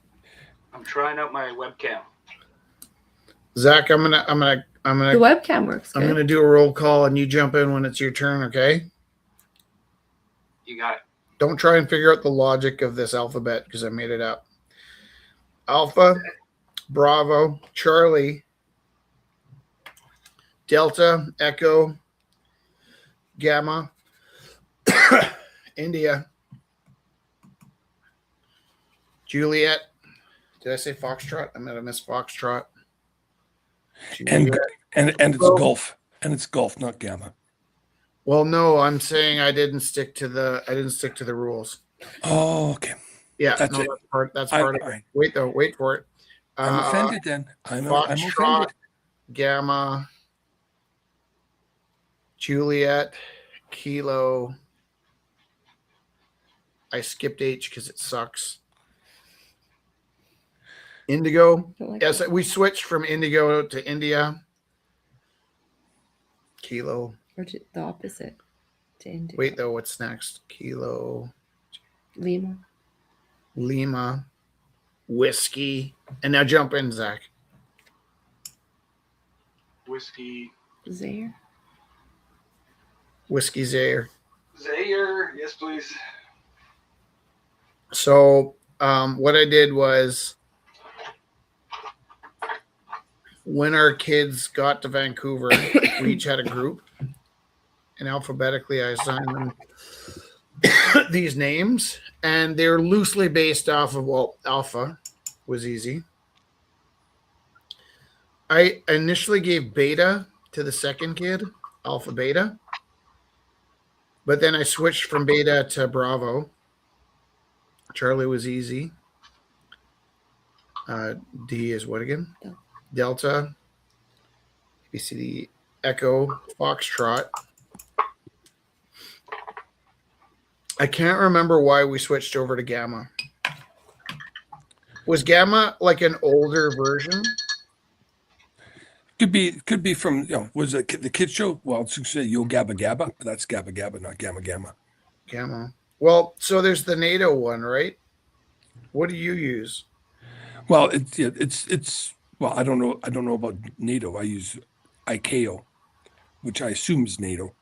[SPEAKER 4] I'm trying out my webcam.
[SPEAKER 2] Zach, I'm gonna
[SPEAKER 1] The webcam works good.
[SPEAKER 2] I'm gonna do a roll call and you jump in when it's your turn, okay?
[SPEAKER 4] You got it.
[SPEAKER 2] Don't try and figure out the logic of this alphabet because I made it up. Alpha, Bravo, Charlie, Delta, Echo, Gamma, India, Juliet. Did I say Foxtrot? I might have missed Foxtrot.
[SPEAKER 3] And it's golf. And it's golf, not Gamma.
[SPEAKER 2] Well, no, I'm saying I didn't stick to the rules.
[SPEAKER 3] Oh, okay.
[SPEAKER 2] Yeah,
[SPEAKER 3] That's it.
[SPEAKER 2] That's part of it. Wait for it.
[SPEAKER 3] I'm offended then. I'm
[SPEAKER 2] Foxtrot,
[SPEAKER 3] offended.
[SPEAKER 2] Gamma, Juliet, Kilo. I skipped H because it sucks. Indigo. Yes, we switched from Indigo to India. Kilo.
[SPEAKER 1] Or the opposite to India.
[SPEAKER 2] Wait, though, what's next? Kilo.
[SPEAKER 1] Lima.
[SPEAKER 2] Whiskey. And now jump in, Zach.
[SPEAKER 4] Whiskey.
[SPEAKER 1] Zaire.
[SPEAKER 2] Whiskey Zaire.
[SPEAKER 4] Zaire. Yes, please.
[SPEAKER 2] So what I did was when our kids got to Vancouver, we each had a group. And alphabetically, I assigned them these names. And they're loosely based off of, Alpha was easy. I initially gave Beta to the second kid, Alpha Beta. But then I switched from Beta to Bravo. Charlie was easy. D is what again?
[SPEAKER 1] Delta.
[SPEAKER 2] Delta. ABCD, Echo, Foxtrot. I can't remember why we switched over to Gamma. Was Gamma like an older version?
[SPEAKER 3] Could be from, was it the kids show? Well, it's say Yo Gabba Gabba, but that's Gabba Gabba, not Gamma Gamma.
[SPEAKER 2] Gamma. Well, so there's the NATO one, right? What do you use?
[SPEAKER 3] Well, it's well, I don't know about NATO. I use ICAO, which I assume is NATO.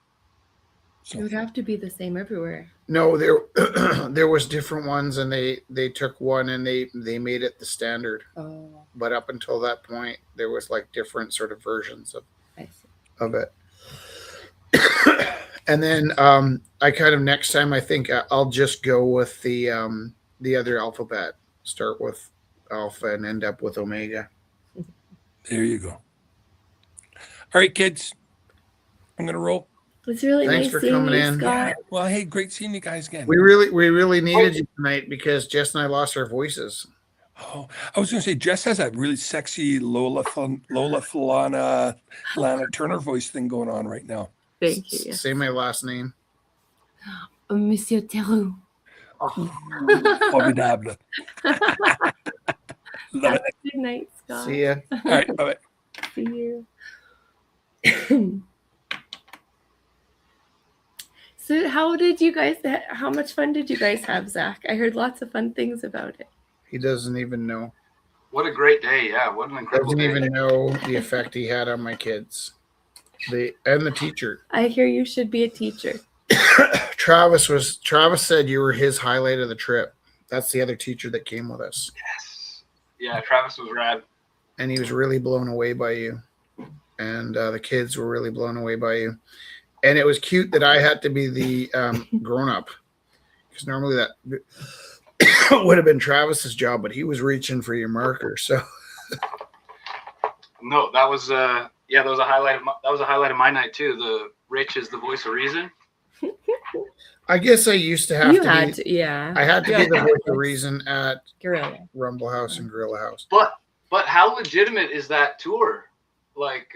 [SPEAKER 1] It would have to be the same everywhere.
[SPEAKER 2] No, there was different ones, and they took one and they made it the standard.
[SPEAKER 1] Oh,
[SPEAKER 2] But up until that point, there was like different sort of versions
[SPEAKER 1] I see.
[SPEAKER 2] of it. And then I kind of next time I think I'll just go with the other alphabet. Start with Alpha and end up with Omega.
[SPEAKER 3] There you go. All right, kids. I'm gonna roll.
[SPEAKER 1] It's really
[SPEAKER 2] Thanks
[SPEAKER 1] nice
[SPEAKER 2] for
[SPEAKER 1] seeing
[SPEAKER 2] coming
[SPEAKER 1] you,
[SPEAKER 2] in.
[SPEAKER 1] Scott.
[SPEAKER 3] Well, hey, great seeing you guys again.
[SPEAKER 2] We really needed you tonight because Jess and I lost our voices.
[SPEAKER 3] Oh, I was gonna say Jess has that really sexy Lola Lana Turner voice thing going on right now.
[SPEAKER 1] Thank you. Yes.
[SPEAKER 2] Say my last name.
[SPEAKER 1] Monsieur Theroux.
[SPEAKER 3] Formidable. Love it.
[SPEAKER 1] Good night, Scott.
[SPEAKER 2] See ya.
[SPEAKER 3] All right, bye.
[SPEAKER 1] See you. So how much fun did you guys have, Zach? I heard lots of fun things about it.
[SPEAKER 2] He doesn't even know.
[SPEAKER 4] What a great day. Yeah, what an incredible
[SPEAKER 2] Doesn't
[SPEAKER 4] day.
[SPEAKER 2] even know the effect he had on my kids. And the teacher.
[SPEAKER 1] I hear you should be a teacher.
[SPEAKER 2] Travis said you were his highlight of the trip. That's the other teacher that came with us.
[SPEAKER 4] Yes. Yeah, Travis was rad.
[SPEAKER 2] And he was really blown away by you. And the kids were really blown away by you. And it was cute that I had to be the grown-up. Because normally that would have been Travis's job, but he was reaching for your marker. So
[SPEAKER 4] No, that was that was a highlight of my night too. The Rich is the voice of reason.
[SPEAKER 2] I guess I used to have
[SPEAKER 1] yeah.
[SPEAKER 2] I had to
[SPEAKER 1] You
[SPEAKER 2] be
[SPEAKER 1] had
[SPEAKER 2] the
[SPEAKER 1] to.
[SPEAKER 2] voice of reason at
[SPEAKER 1] Gorilla.
[SPEAKER 2] Rumble House and Gorilla House.
[SPEAKER 4] But how legitimate is that tour? Like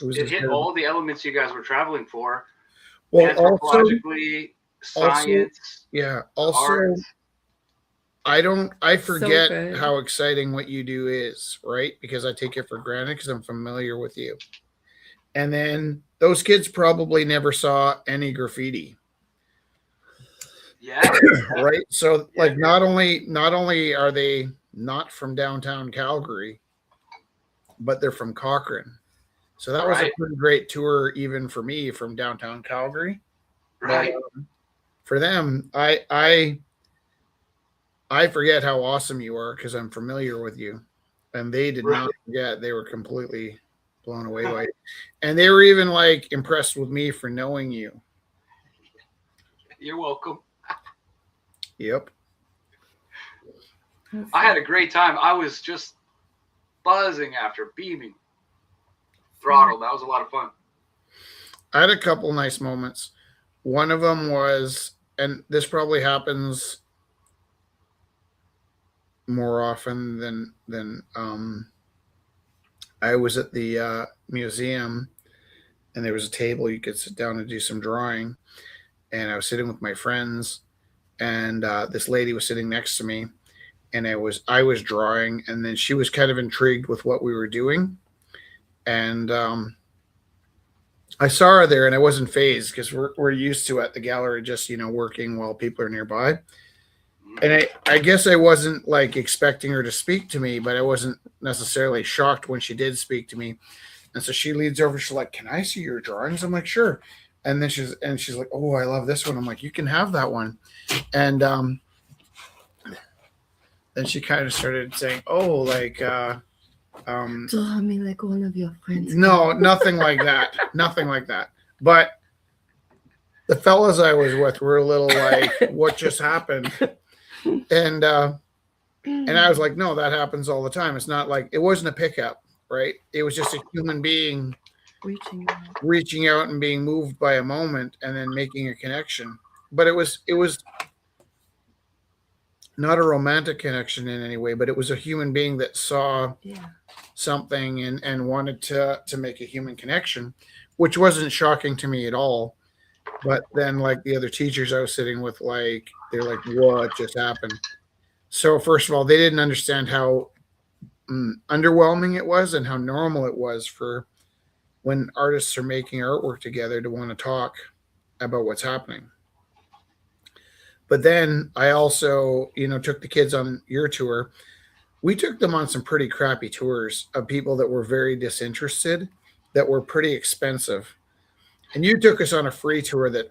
[SPEAKER 4] it hit all the elements you guys were traveling for.
[SPEAKER 2] Well,
[SPEAKER 4] Anthropologically, science,
[SPEAKER 2] also
[SPEAKER 4] art.
[SPEAKER 2] I forget
[SPEAKER 1] good.
[SPEAKER 2] how exciting what you do is, right? Because I take it for granted because I'm familiar with you. And then those kids probably never saw any graffiti.
[SPEAKER 4] Yeah.
[SPEAKER 2] Right. So like not only are they not from downtown Calgary, but they're from Cochrane. So that was a pretty great tour even for me from downtown Calgary.
[SPEAKER 4] Right.
[SPEAKER 2] But, for them, I forget how awesome you are because I'm familiar with you. And they did not forget. They were completely blown away by it. And they were even like impressed with me for knowing you.
[SPEAKER 4] You're welcome.
[SPEAKER 2] Yep.
[SPEAKER 4] I had a great time. I was just buzzing after, beaming. Throttle. That was a lot of fun.
[SPEAKER 2] I had a couple nice moments. One of them was, and this probably happens more often than I was at the museum, and there was a table you could sit down and do some drawing, and I was sitting with my friends, and this lady was sitting next to me, and I was drawing, and then she was kind of intrigued with what we were doing, and I saw her there, and I wasn't phased because we're used to at the gallery just working while people are nearby. And I guess I wasn't like expecting her to speak to me, but I wasn't necessarily shocked when she did speak to me. And so she leads over. She's like, "Can I see your drawings?" I'm like, "Sure." And then she's like, "Oh, I love this one." I'm like, "You can have that one." And then she kind of started saying, "Oh, like
[SPEAKER 1] draw me like one of your friends."
[SPEAKER 2] No, nothing like that. Nothing like that. But the fellas I was with were a little like, "What just happened?" And I was like, "No, that happens all the time. It's not like it wasn't a pickup, right? It was just a human being reaching out and being moved by a moment and then making a connection." But it was not a romantic connection in any way, but it was a human being that saw something and wanted to make a human connection, which wasn't shocking to me at all. But then, like the other teachers I was sitting with, like they're like, "What just happened?" So first of all, they didn't understand how underwhelming it was and how normal it was for when artists are making artwork together to want to talk about what's happening. But then I also, took the kids on your tour. We took them on some pretty crappy tours of people that were very disinterested, that were pretty expensive. And you took us on a free tour that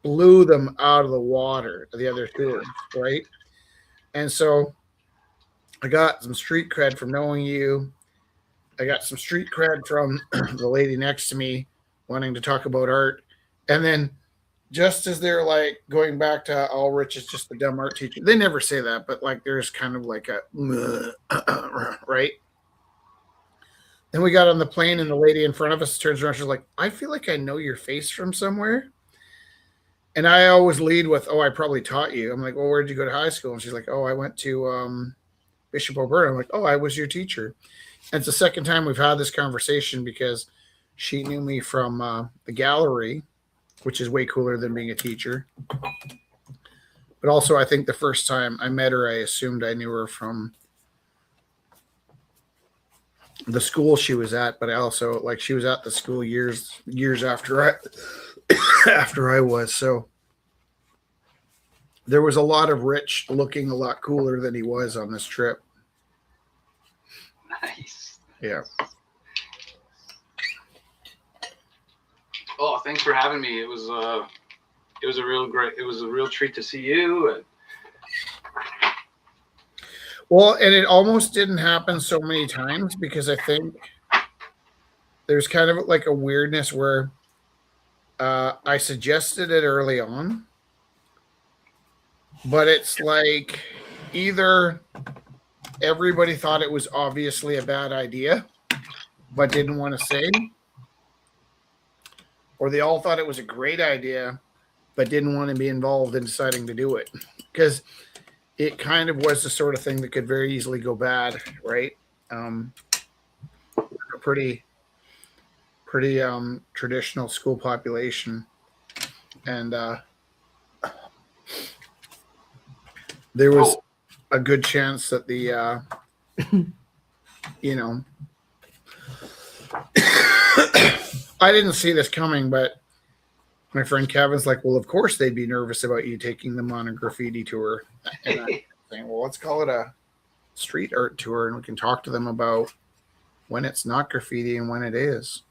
[SPEAKER 2] blew them out of the water, the other tours, right? And so I got some street cred from knowing you. I got some street cred from the lady next to me wanting to talk about art. And then just as they're like going back to all Rich is just a dumb art teacher, they never say that, but like there's kind of like a right. Then we got on the plane and the lady in front of us turns around. She's like, I feel like I know your face from somewhere. And I always lead with, oh, I probably taught you. I'm like, well, where did you go to high school? And she's like, oh, I went to Bishop Alberta. I'm like, oh, I was your teacher. And it's the second time we've had this conversation because she knew me from the gallery, which is way cooler than being a teacher. But also, I think the first time I met her, I assumed I knew her from the school she was at. But I also, like, she was at the school years after I was. So there was a lot of Rich looking a lot cooler than he was on this trip.
[SPEAKER 4] Nice.
[SPEAKER 2] Yeah.
[SPEAKER 4] Oh, thanks for having me. It was a real treat to see you. And
[SPEAKER 2] well, and it almost didn't happen so many times because I think there's kind of like a weirdness where I suggested it early on, but it's like either everybody thought it was obviously a bad idea, but didn't want to say, or they all thought it was a great idea, but didn't want to be involved in deciding to do it. Because it kind of was the sort of thing that could very easily go bad, right? A pretty traditional school population. And there was a good chance that the, I didn't see this coming, but my friend Kevin's like, well, of course they'd be nervous about you taking them on a graffiti tour. And I'm saying, well, let's call it a street art tour and we can talk to them about when it's not graffiti and when it is.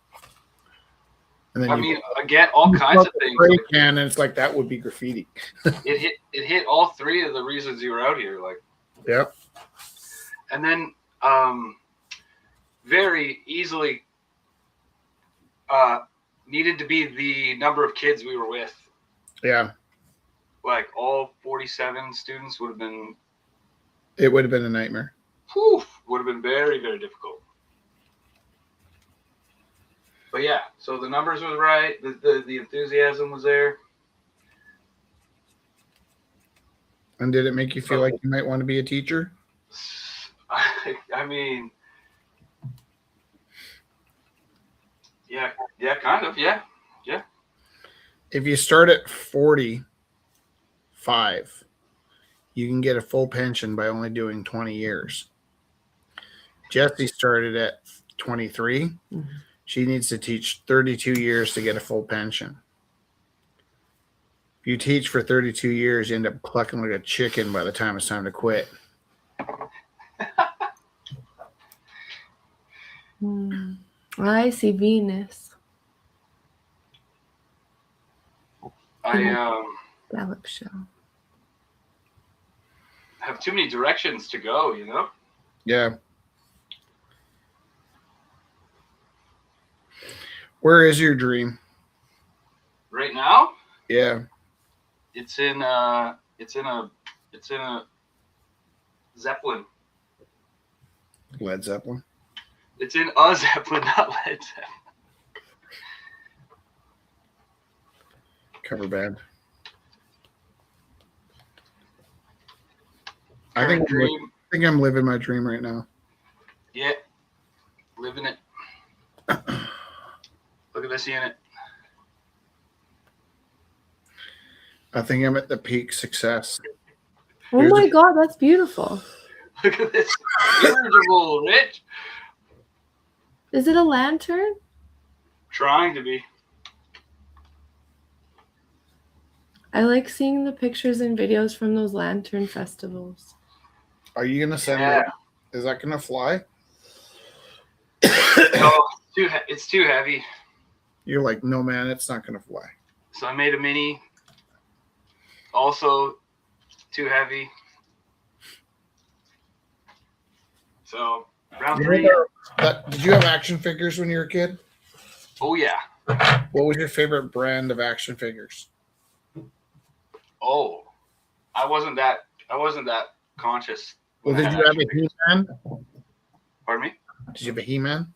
[SPEAKER 2] And then
[SPEAKER 4] I get all kinds of things.
[SPEAKER 2] Like, and it's like, that would be graffiti.
[SPEAKER 4] It hit all three of the reasons you were out here. Like,
[SPEAKER 2] yep.
[SPEAKER 4] And then very easily needed to be the number of kids we were with.
[SPEAKER 2] Yeah.
[SPEAKER 4] Like all 47 students would have been.
[SPEAKER 2] It would have been a nightmare.
[SPEAKER 4] Would have been very, very difficult. But yeah, so the numbers was right. The enthusiasm was there.
[SPEAKER 2] And did it make you feel like you might want to be a teacher?
[SPEAKER 4] I mean, yeah, kind of, yeah.
[SPEAKER 2] If you start at 45, you can get a full pension by only doing 20 years. Jessie started at 23. Mm-hmm. She needs to teach 32 years to get a full pension. If you teach for 32 years, you end up clucking like a chicken by the time it's time to quit.
[SPEAKER 1] I see Venus.
[SPEAKER 4] Gallup
[SPEAKER 1] show.
[SPEAKER 4] Have too many directions to go, you know?
[SPEAKER 2] Yeah. Where is your dream?
[SPEAKER 4] Right now?
[SPEAKER 2] Yeah.
[SPEAKER 4] It's in a Zeppelin.
[SPEAKER 2] Led Zeppelin?
[SPEAKER 4] It's in a Zeppelin, not Led Zeppelin.
[SPEAKER 2] Cover band. I think
[SPEAKER 4] dream.
[SPEAKER 2] I think I'm living my dream right now.
[SPEAKER 4] Yeah, living it. Look at this unit.
[SPEAKER 2] I think I'm at the peak success.
[SPEAKER 1] Oh
[SPEAKER 2] Here's
[SPEAKER 1] my
[SPEAKER 2] the-
[SPEAKER 1] God, that's beautiful.
[SPEAKER 4] Look at this. Irritable, Rich.
[SPEAKER 1] Is it a lantern?
[SPEAKER 4] Trying to be.
[SPEAKER 1] I like seeing the pictures and videos from those lantern festivals.
[SPEAKER 2] Are you gonna send
[SPEAKER 4] Yeah.
[SPEAKER 2] it? Is that gonna fly?
[SPEAKER 4] No, it's too heavy.
[SPEAKER 2] You're like, no, man, it's not gonna fly.
[SPEAKER 4] So I made a mini. Also, too heavy. So round 3.
[SPEAKER 2] Did you have action figures when you were a kid?
[SPEAKER 4] Oh yeah.
[SPEAKER 2] What was your favorite brand of action figures?
[SPEAKER 4] Oh, I wasn't that conscious.
[SPEAKER 2] Well,
[SPEAKER 4] when
[SPEAKER 2] did
[SPEAKER 4] I
[SPEAKER 2] you
[SPEAKER 4] had
[SPEAKER 2] have a
[SPEAKER 4] action figures.
[SPEAKER 2] He-Man?
[SPEAKER 4] Pardon me?
[SPEAKER 2] Did you have a He-Man?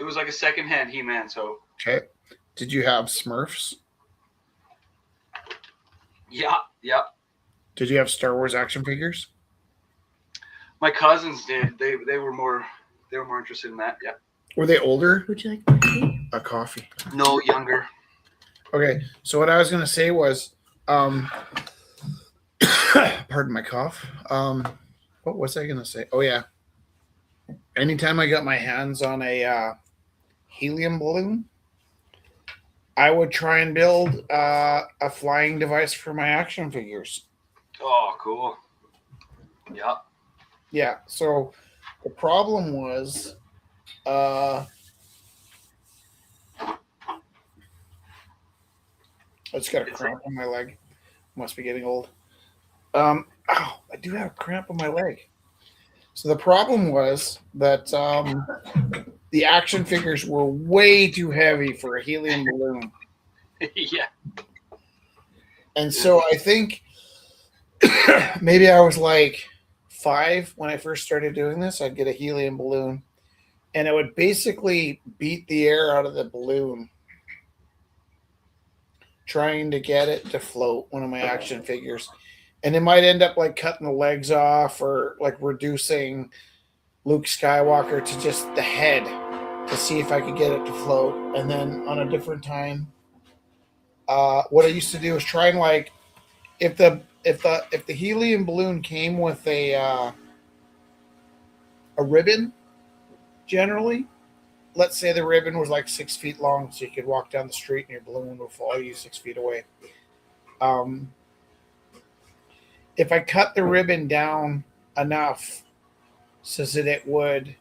[SPEAKER 4] It was like a secondhand He-Man. So
[SPEAKER 2] Okay. Did you have Smurfs?
[SPEAKER 4] yeah.
[SPEAKER 2] Did you have Star Wars action figures?
[SPEAKER 4] My cousins did. They were more interested in that. Yeah.
[SPEAKER 2] Were they older?
[SPEAKER 1] Would you like coffee?
[SPEAKER 2] A coffee.
[SPEAKER 4] No, younger.
[SPEAKER 2] Okay. So what I was gonna say was, pardon my cough. What was I gonna say? Oh yeah. Anytime I got my hands on a helium balloon, I would try and build a flying device for my action figures.
[SPEAKER 4] Oh, cool. Yeah.
[SPEAKER 2] Yeah. So the problem was, I just got a cramp on my leg. Must be getting old. I do have a cramp on my leg. So the problem was that the action figures were way too heavy for a helium balloon.
[SPEAKER 4] Yeah.
[SPEAKER 2] And so I think maybe I was like 5 when I first started doing this. I'd get a helium balloon and it would basically beat the air out of the balloon trying to get it to float, one of my action figures. And it might end up like cutting the legs off or like reducing Luke Skywalker to just the head to see if I could get it to float. And then on a different time, what I used to do is try and like if the helium balloon came with a ribbon, generally, let's say the ribbon was like 6 feet long, so you could walk down the street and your balloon would follow you 6 feet away. If I cut the ribbon down enough so that it would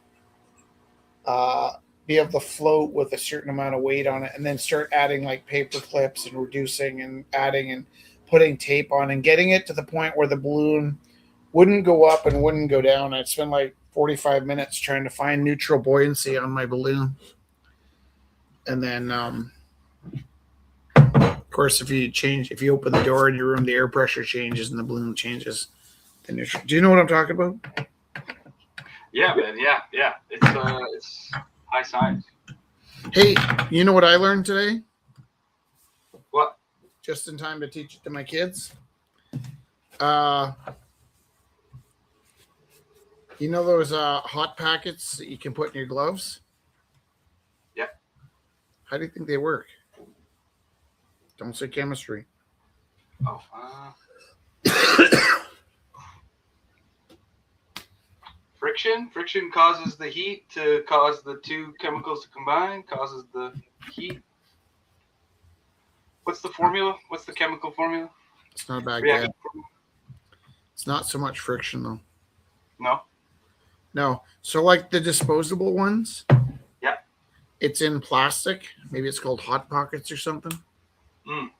[SPEAKER 2] be able to float with a certain amount of weight on it, and then start adding like paper clips and reducing and adding and putting tape on and getting it to the point where the balloon wouldn't go up and wouldn't go down. I'd spend like 45 minutes trying to find neutral buoyancy on my balloon. And then, of course, if you open the door in your room, the air pressure changes and the balloon changes. Do you know what I'm talking about?
[SPEAKER 4] Yeah, man. Yeah. It's high science.
[SPEAKER 2] Hey, you know what I learned today?
[SPEAKER 4] What?
[SPEAKER 2] Just in time to teach it to my kids. You know those hot packets that you can put in your gloves?
[SPEAKER 4] Yeah.
[SPEAKER 2] How do you think they work? Don't say chemistry.
[SPEAKER 4] Oh. Friction causes the heat to cause the two chemicals to combine, causes the heat. What's the formula? What's the chemical formula?
[SPEAKER 2] It's not a bad
[SPEAKER 4] Reaction
[SPEAKER 2] guess.
[SPEAKER 4] formula?
[SPEAKER 2] It's not so much friction though.
[SPEAKER 4] No.
[SPEAKER 2] No. So like the disposable ones.
[SPEAKER 4] Yeah.
[SPEAKER 2] It's in plastic. Maybe it's called Hot Pockets or something.
[SPEAKER 4] Mm.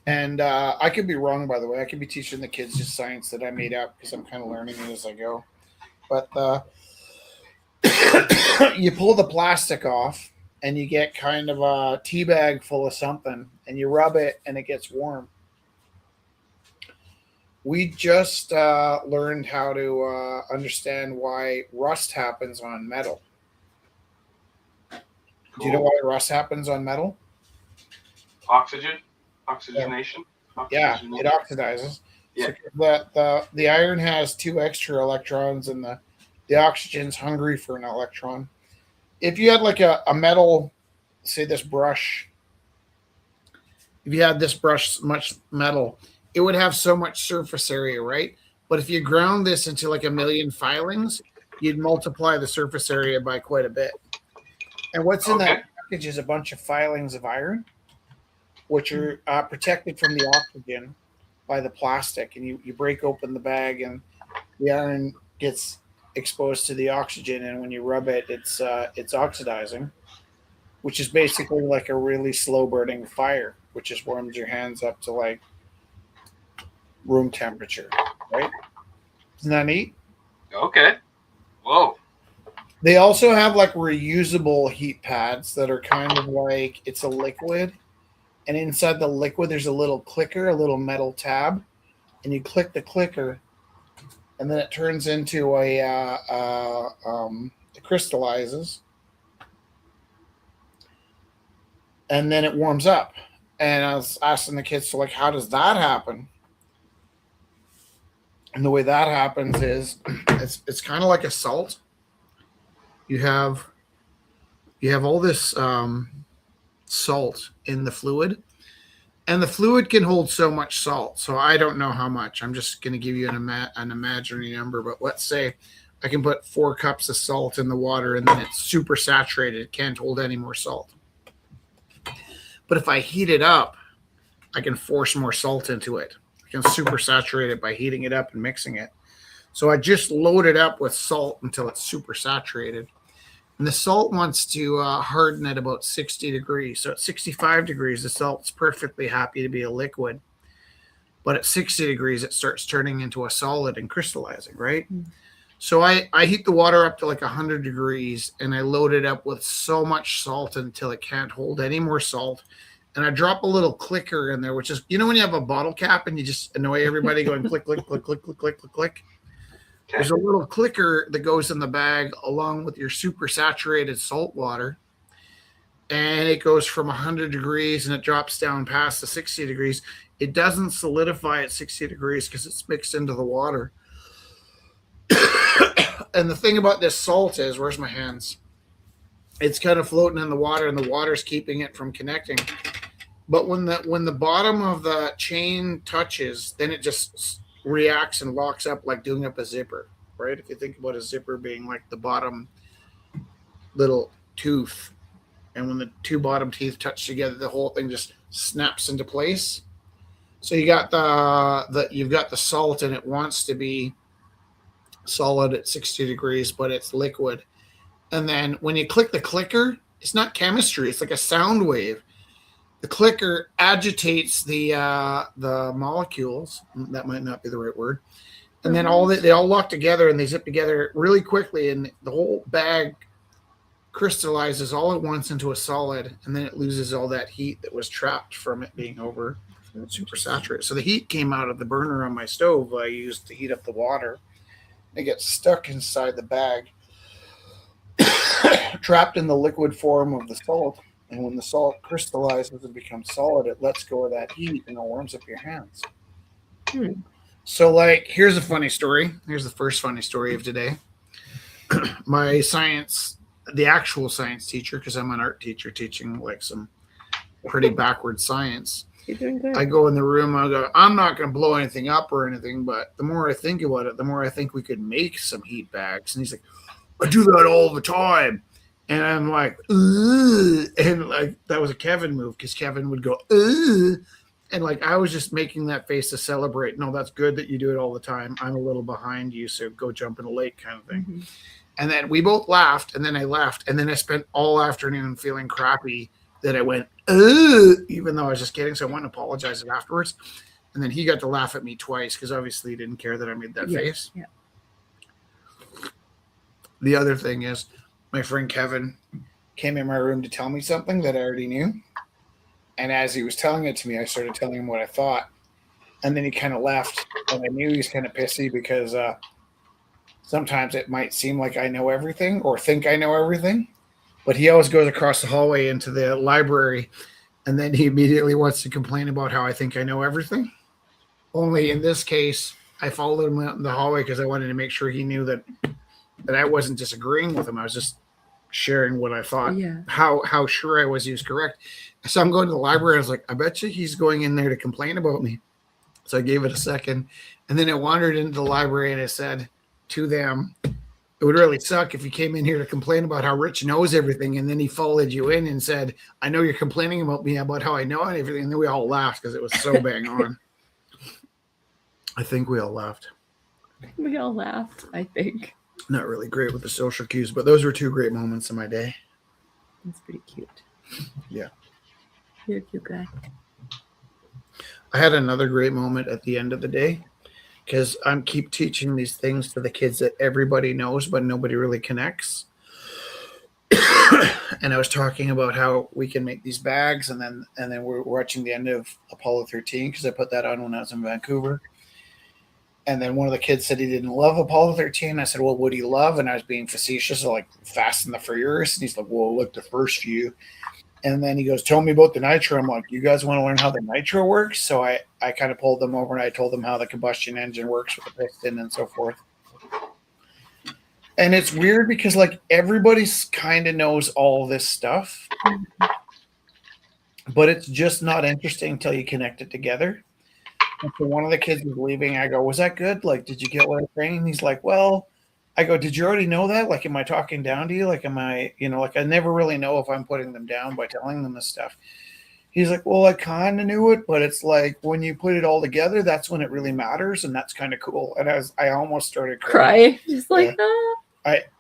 [SPEAKER 2] And I could be wrong, by the way. I could be teaching the kids just science that I made up because I'm kind of learning it as I go. But you pull the plastic off and you get kind of a tea bag full of something and you rub it and it gets warm. We just learned how to understand why rust happens on metal.
[SPEAKER 4] Cool.
[SPEAKER 2] Do you know why rust happens on metal?
[SPEAKER 4] Oxygenation.
[SPEAKER 2] Yeah, it oxidizes.
[SPEAKER 4] Yeah.
[SPEAKER 2] So the iron has 2 extra electrons, and the oxygen's hungry for an electron. If you had like a metal, say this brush, if you had this brush much metal, it would have so much surface area, right? But if you ground this into like a million filings, you'd multiply the surface area by quite a bit. And what's in that package is a bunch of filings of iron, which are protected from the oxygen by the plastic. And you break open the bag, and the iron gets exposed to the oxygen. And when you rub it, it's oxidizing, which is basically like a really slow burning fire, which just warms your hands up to like room temperature, right? Isn't that neat?
[SPEAKER 4] Okay. Whoa.
[SPEAKER 2] They also have like reusable heat pads that are kind of like, it's a liquid, and inside the liquid there's a little clicker, a little metal tab, and you click the clicker, and then it turns into it crystallizes, and then it warms up. And I was asking the kids, so like, how does that happen? And the way that happens is it's kind of like a salt. You have all this salt in the fluid, and the fluid can hold so much salt. So I don't know how much. I'm just going to give you an imaginary number, but let's say I can put 4 cups of salt in the water, and then it's super saturated. It can't hold any more salt. But if I heat it up, I can force more salt into it. I can super saturate it by heating it up and mixing it. So I just load it up with salt until it's super saturated. And the salt wants to harden at about 60 degrees. So at 65 degrees, the salt's perfectly happy to be a liquid. But at 60 degrees, it starts turning into a solid and crystallizing, right? So I heat the water up to like 100 degrees, and I load it up with so much salt until it can't hold any more salt. And I drop a little clicker in there, which is, you know, when you have a bottle cap and you just annoy everybody going click, click, click, click, click, click, click, click. There's a little clicker that goes in the bag along with your super saturated salt water. And it goes from 100 degrees and it drops down past the 60 degrees. It doesn't solidify at 60 degrees because it's mixed into the water. And the thing about this salt is, where's my hands? It's kind of floating in the water, and the water's keeping it from connecting. But when the bottom of the chain touches, then it just reacts and locks up like doing up a zipper, right? If you think about a zipper being like the bottom little tooth, and when the 2 bottom teeth touch together, the whole thing just snaps into place. So you got you've got the salt, and it wants to be solid at 60 degrees, but it's liquid. And then when you click the clicker, it's not chemistry, it's like a sound wave. The clicker agitates the molecules. That might not be the right word. And then they all lock together, and they zip together really quickly, and the whole bag crystallizes all at once into a solid, and then it loses all that heat that was trapped from it being over super saturated. So the heat came out of the burner on my stove I used to heat up the water. It gets stuck inside the bag, trapped in the liquid form of the salt. And when the salt crystallizes and becomes solid, it lets go of that heat and it warms up your hands. So, like, here's a funny story. Here's the first funny story of today. My the actual science teacher, because I'm an art teacher teaching like some pretty backward science.
[SPEAKER 1] You're doing good.
[SPEAKER 2] I go in the room, I go, I'm not going to blow anything up or anything, but the more I think about it, the more I think we could make some heat bags. And he's like, I do that all the time. And I'm like, ugh. And like, that was a Kevin move, because Kevin would go, ugh. And like, I was just making that face to celebrate. No, that's good that you do it all the time. I'm a little behind you, so go jump in a lake kind of thing. Mm-hmm. And then we both laughed, and then I left. And then I spent all afternoon feeling crappy that I went, ugh, even though I was just kidding. So I went and apologized afterwards. And then he got to laugh at me twice, because obviously he didn't care that I made that face. Yeah. The other thing is, my friend Kevin came in my room to tell me something that I already knew. And as he was telling it to me, I started telling him what I thought. And then he kind of left. And I knew he was kind of pissy, because sometimes it might seem like I know everything or think I know everything. But he always goes across the hallway into the library. And then he immediately wants to complain about how I think I know everything. Only in this case, I followed him out in the hallway because I wanted to make sure he knew that I wasn't disagreeing with him. I was just sharing what I thought, how sure I was he was correct. So I'm going to the library. I was like, I bet you he's going in there to complain about me. So I gave it a second. And then I wandered into the library and I said to them, it would really suck if you came in here to complain about how Rich knows everything. And then he followed you in and said, I know you're complaining about me about how I know everything. And then we all laughed because it was so bang on. I think we all laughed.
[SPEAKER 1] We all laughed, I think.
[SPEAKER 2] Not really great with the social cues, but those were 2 great moments in my day.
[SPEAKER 1] That's pretty cute.
[SPEAKER 2] Yeah.
[SPEAKER 1] You're a cute guy.
[SPEAKER 2] I had another great moment at the end of the day because I'm keep teaching these things to the kids that everybody knows, but nobody really connects. And I was talking about how we can make these bags, and then we're watching the end of Apollo 13 because I put that on when I was in Vancouver. And then one of the kids said he didn't love Apollo 13. I said, well, what do you love? And I was being facetious, like Fast and the Furious. And he's like, well, look, the first few. And then he goes, tell me about the nitro. I'm like, you guys want to learn how the nitro works? So I kind of pulled them over and I told them how the combustion engine works with the piston and so forth. And it's weird because like everybody kind of knows all this stuff, but it's just not interesting until you connect it together. And so one of the kids was leaving. I go, was that good? Like, did you get what I'm saying? And he's like, well, I go, did you already know that? Like, am I talking down to you? Like, am I, like I never really know if I'm putting them down by telling them this stuff. He's like, well, I kind of knew it, but it's like when you put it all together, that's when it really matters. And that's kind of cool. And I almost started
[SPEAKER 1] crying. Just like, ah.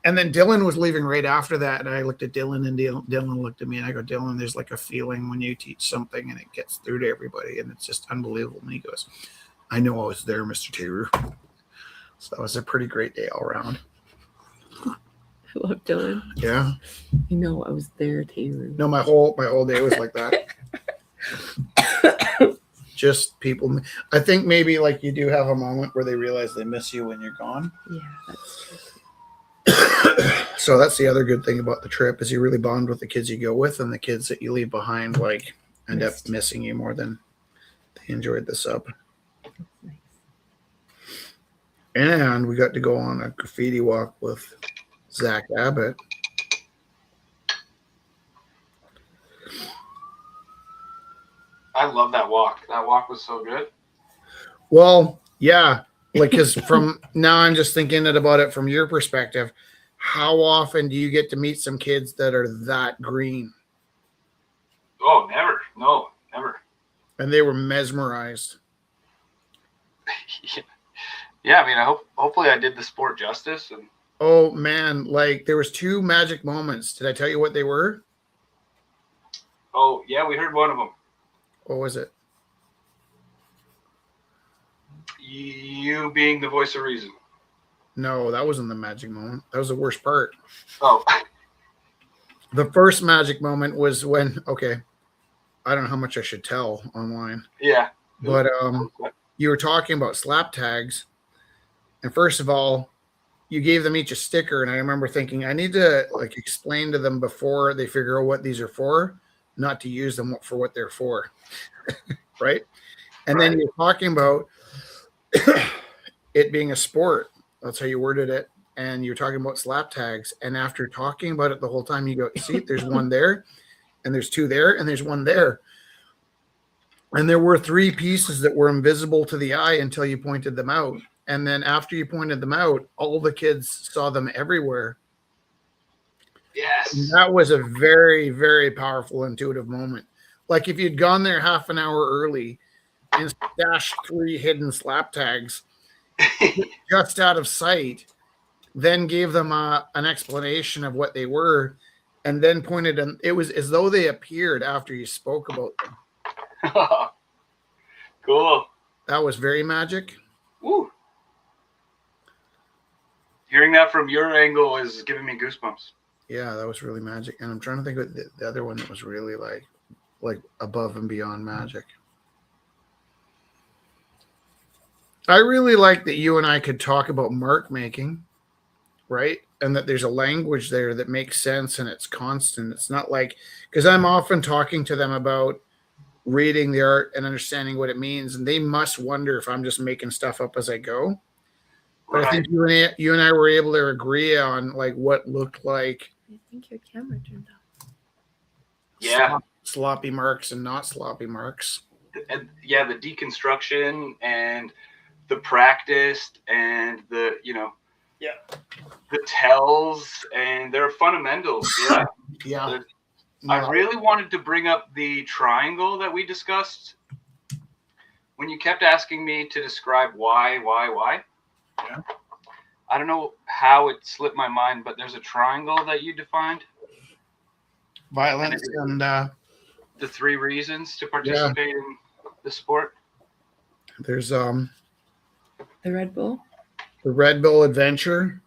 [SPEAKER 2] And then Dylan was leaving right after that. And I looked at Dylan and Dylan looked at me and I go, Dylan, there's like a feeling when you teach something and it gets through to everybody. And it's just unbelievable. And he goes, I know I was there, Mr. Taylor. So that was a pretty great day all around.
[SPEAKER 1] I love Dylan.
[SPEAKER 2] Yeah.
[SPEAKER 1] You know, I was there, Taylor.
[SPEAKER 2] No, my whole day was like that. Just people. I think maybe like you do have a moment where they realize they miss you when you're gone.
[SPEAKER 1] Yeah, that's true.
[SPEAKER 2] So that's the other good thing about the trip is you really bond with the kids you go with, and the kids that you leave behind like end up missing you more than they enjoyed the sub.
[SPEAKER 1] Nice.
[SPEAKER 2] And we got to go on a graffiti walk with Zach Abbott.
[SPEAKER 4] I love that walk. That walk was so good.
[SPEAKER 2] Well, yeah. Like, because from now I'm just thinking about it from your perspective. How often do you get to meet some kids that are that green?
[SPEAKER 4] Oh, never. No, never.
[SPEAKER 2] And they were mesmerized.
[SPEAKER 4] Yeah, I mean, hopefully I did the sport justice. And
[SPEAKER 2] oh man, like there was 2 magic moments. Did I tell you what they were?
[SPEAKER 4] Oh yeah, we heard one of them.
[SPEAKER 2] What was it?
[SPEAKER 4] You being the voice of reason.
[SPEAKER 2] No, that wasn't the magic moment. That was the worst part.
[SPEAKER 4] Oh.
[SPEAKER 2] The first magic moment was when, okay, I don't know how much I should tell online.
[SPEAKER 4] Yeah.
[SPEAKER 2] But you were talking about slap tags. And first of all, you gave them each a sticker. And I remember thinking, I need to like explain to them before they figure out what these are for, not to use them for what they're for. Right? And then you're talking about it being a sport. That's how you worded it. And you're talking about slap tags. And after talking about it the whole time, you go, see, there's one there, and there's 2 there, and there's 1 there. And there were 3 pieces that were invisible to the eye until you pointed them out. And then after you pointed them out, all the kids saw them everywhere.
[SPEAKER 4] Yes.
[SPEAKER 2] And that was a very, very powerful, intuitive moment. Like if you'd gone there half an hour early and stashed 3 hidden slap tags just out of sight, then gave them an explanation of what they were, and then pointed them. It was as though they appeared after you spoke about them.
[SPEAKER 4] Cool.
[SPEAKER 2] That was very magic.
[SPEAKER 4] Woo. Hearing that from your angle is giving me goosebumps.
[SPEAKER 2] Yeah, that was really magic. And I'm trying to think of the other one that was really like above and beyond magic. I really like that you and I could talk about mark making, right? And that there's a language there that makes sense and it's constant. It's not like, because I'm often talking to them about reading the art and understanding what it means, and they must wonder if I'm just making stuff up as I go. But I think you and I were able to agree on like what looked like.
[SPEAKER 1] I think your camera turned off.
[SPEAKER 4] Yeah.
[SPEAKER 2] Sloppy marks and not sloppy marks.
[SPEAKER 4] And yeah, the deconstruction and the practice and the, you know, the tells and their fundamentals. Yeah.
[SPEAKER 2] Yeah.
[SPEAKER 4] I really wanted to bring up the triangle that we discussed when you kept asking me to describe why.
[SPEAKER 2] Yeah.
[SPEAKER 4] I don't know how it slipped my mind, but there's a triangle that you defined.
[SPEAKER 2] Violence and
[SPEAKER 4] the 3 reasons to participate in the sport.
[SPEAKER 2] There's
[SPEAKER 1] the Red Bull.
[SPEAKER 2] The Red Bull adventure.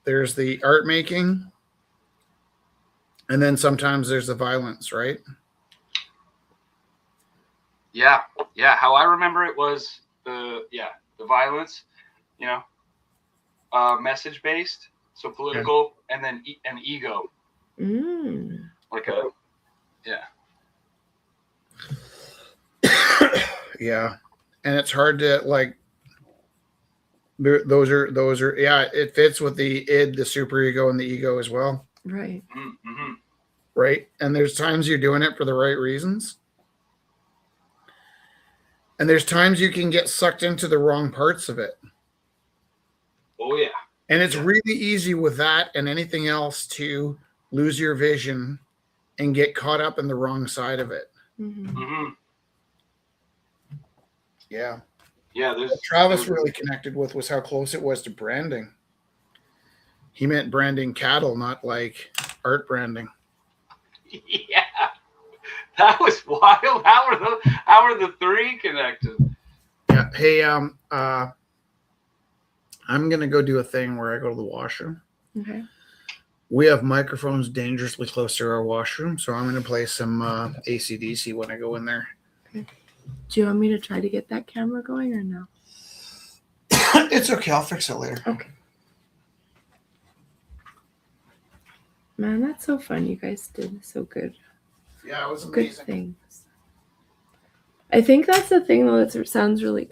[SPEAKER 2] There's the art making. And then sometimes there's the violence, right?
[SPEAKER 4] Yeah. How I remember it was the violence, you know, message based, so political, and then an ego. Like a
[SPEAKER 2] yeah, and it's hard to like. Those are it fits with the id, the superego, and the ego as well.
[SPEAKER 1] Right.
[SPEAKER 4] Mm-hmm.
[SPEAKER 2] Right, and there's times you're doing it for the right reasons. And there's times you can get sucked into the wrong parts of it.
[SPEAKER 4] Oh, yeah.
[SPEAKER 2] And it's really easy with that and anything else to lose your vision and get caught up in the wrong side of it. Yeah.
[SPEAKER 4] Yeah.
[SPEAKER 2] What Travis really connected with was how close it was to branding. He meant branding cattle, not like art branding.
[SPEAKER 4] Yeah. That was wild. How are the 3 connected?
[SPEAKER 2] Yeah. Hey, I'm gonna go do a thing where I go to the washroom.
[SPEAKER 1] Okay.
[SPEAKER 2] We have microphones dangerously close to our washroom, so I'm gonna play some AC/DC when I go in there.
[SPEAKER 1] Okay. Do you want me to try to get that camera going or no?
[SPEAKER 2] It's okay. I'll fix it later.
[SPEAKER 1] Okay. Man, that's so fun. You guys did so good.
[SPEAKER 2] Yeah, it was amazing.
[SPEAKER 1] Good things. I think that's the thing though that sounds really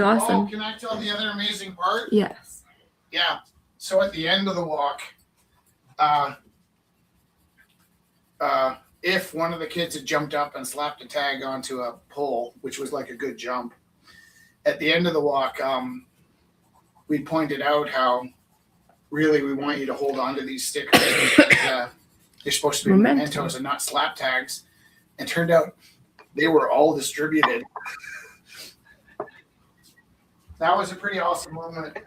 [SPEAKER 1] awesome.
[SPEAKER 2] Oh, can I tell the other amazing part?
[SPEAKER 1] Yes.
[SPEAKER 2] Yeah. So at the end of the walk, if one of the kids had jumped up and slapped a tag onto a pole, which was like a good jump, at the end of the walk, we pointed out how really we want you to hold on to these stickers because they're supposed to be mementos and not slap tags. And turned out they were all distributed. That was a pretty awesome moment.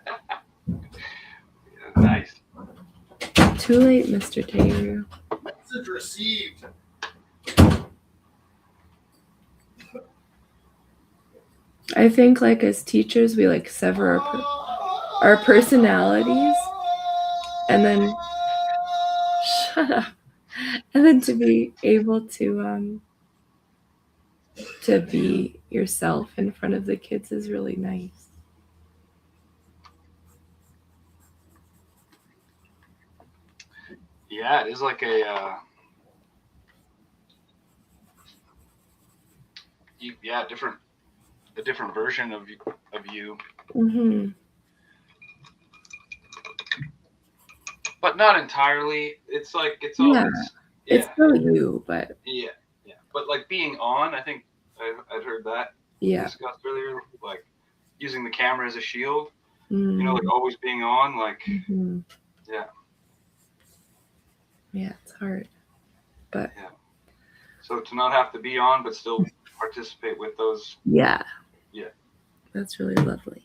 [SPEAKER 4] Nice.
[SPEAKER 1] Too late, Mr. Taylor.
[SPEAKER 2] Message received.
[SPEAKER 1] I think like as teachers, we like sever our personalities and then shut up. And then to be able to be yourself in front of the kids is really nice.
[SPEAKER 4] Yeah, it is like a different version of you.
[SPEAKER 1] Mm-hmm.
[SPEAKER 4] But not entirely. It's like it's always
[SPEAKER 1] it's still you, but
[SPEAKER 4] yeah. But like being on, I think I've heard that discussed earlier, like using the camera as a shield.
[SPEAKER 1] Mm-hmm.
[SPEAKER 4] You know, like always being on, like
[SPEAKER 1] yeah, it's hard, but
[SPEAKER 4] so to not have to be on, but still participate with those.
[SPEAKER 1] Yeah, that's really lovely.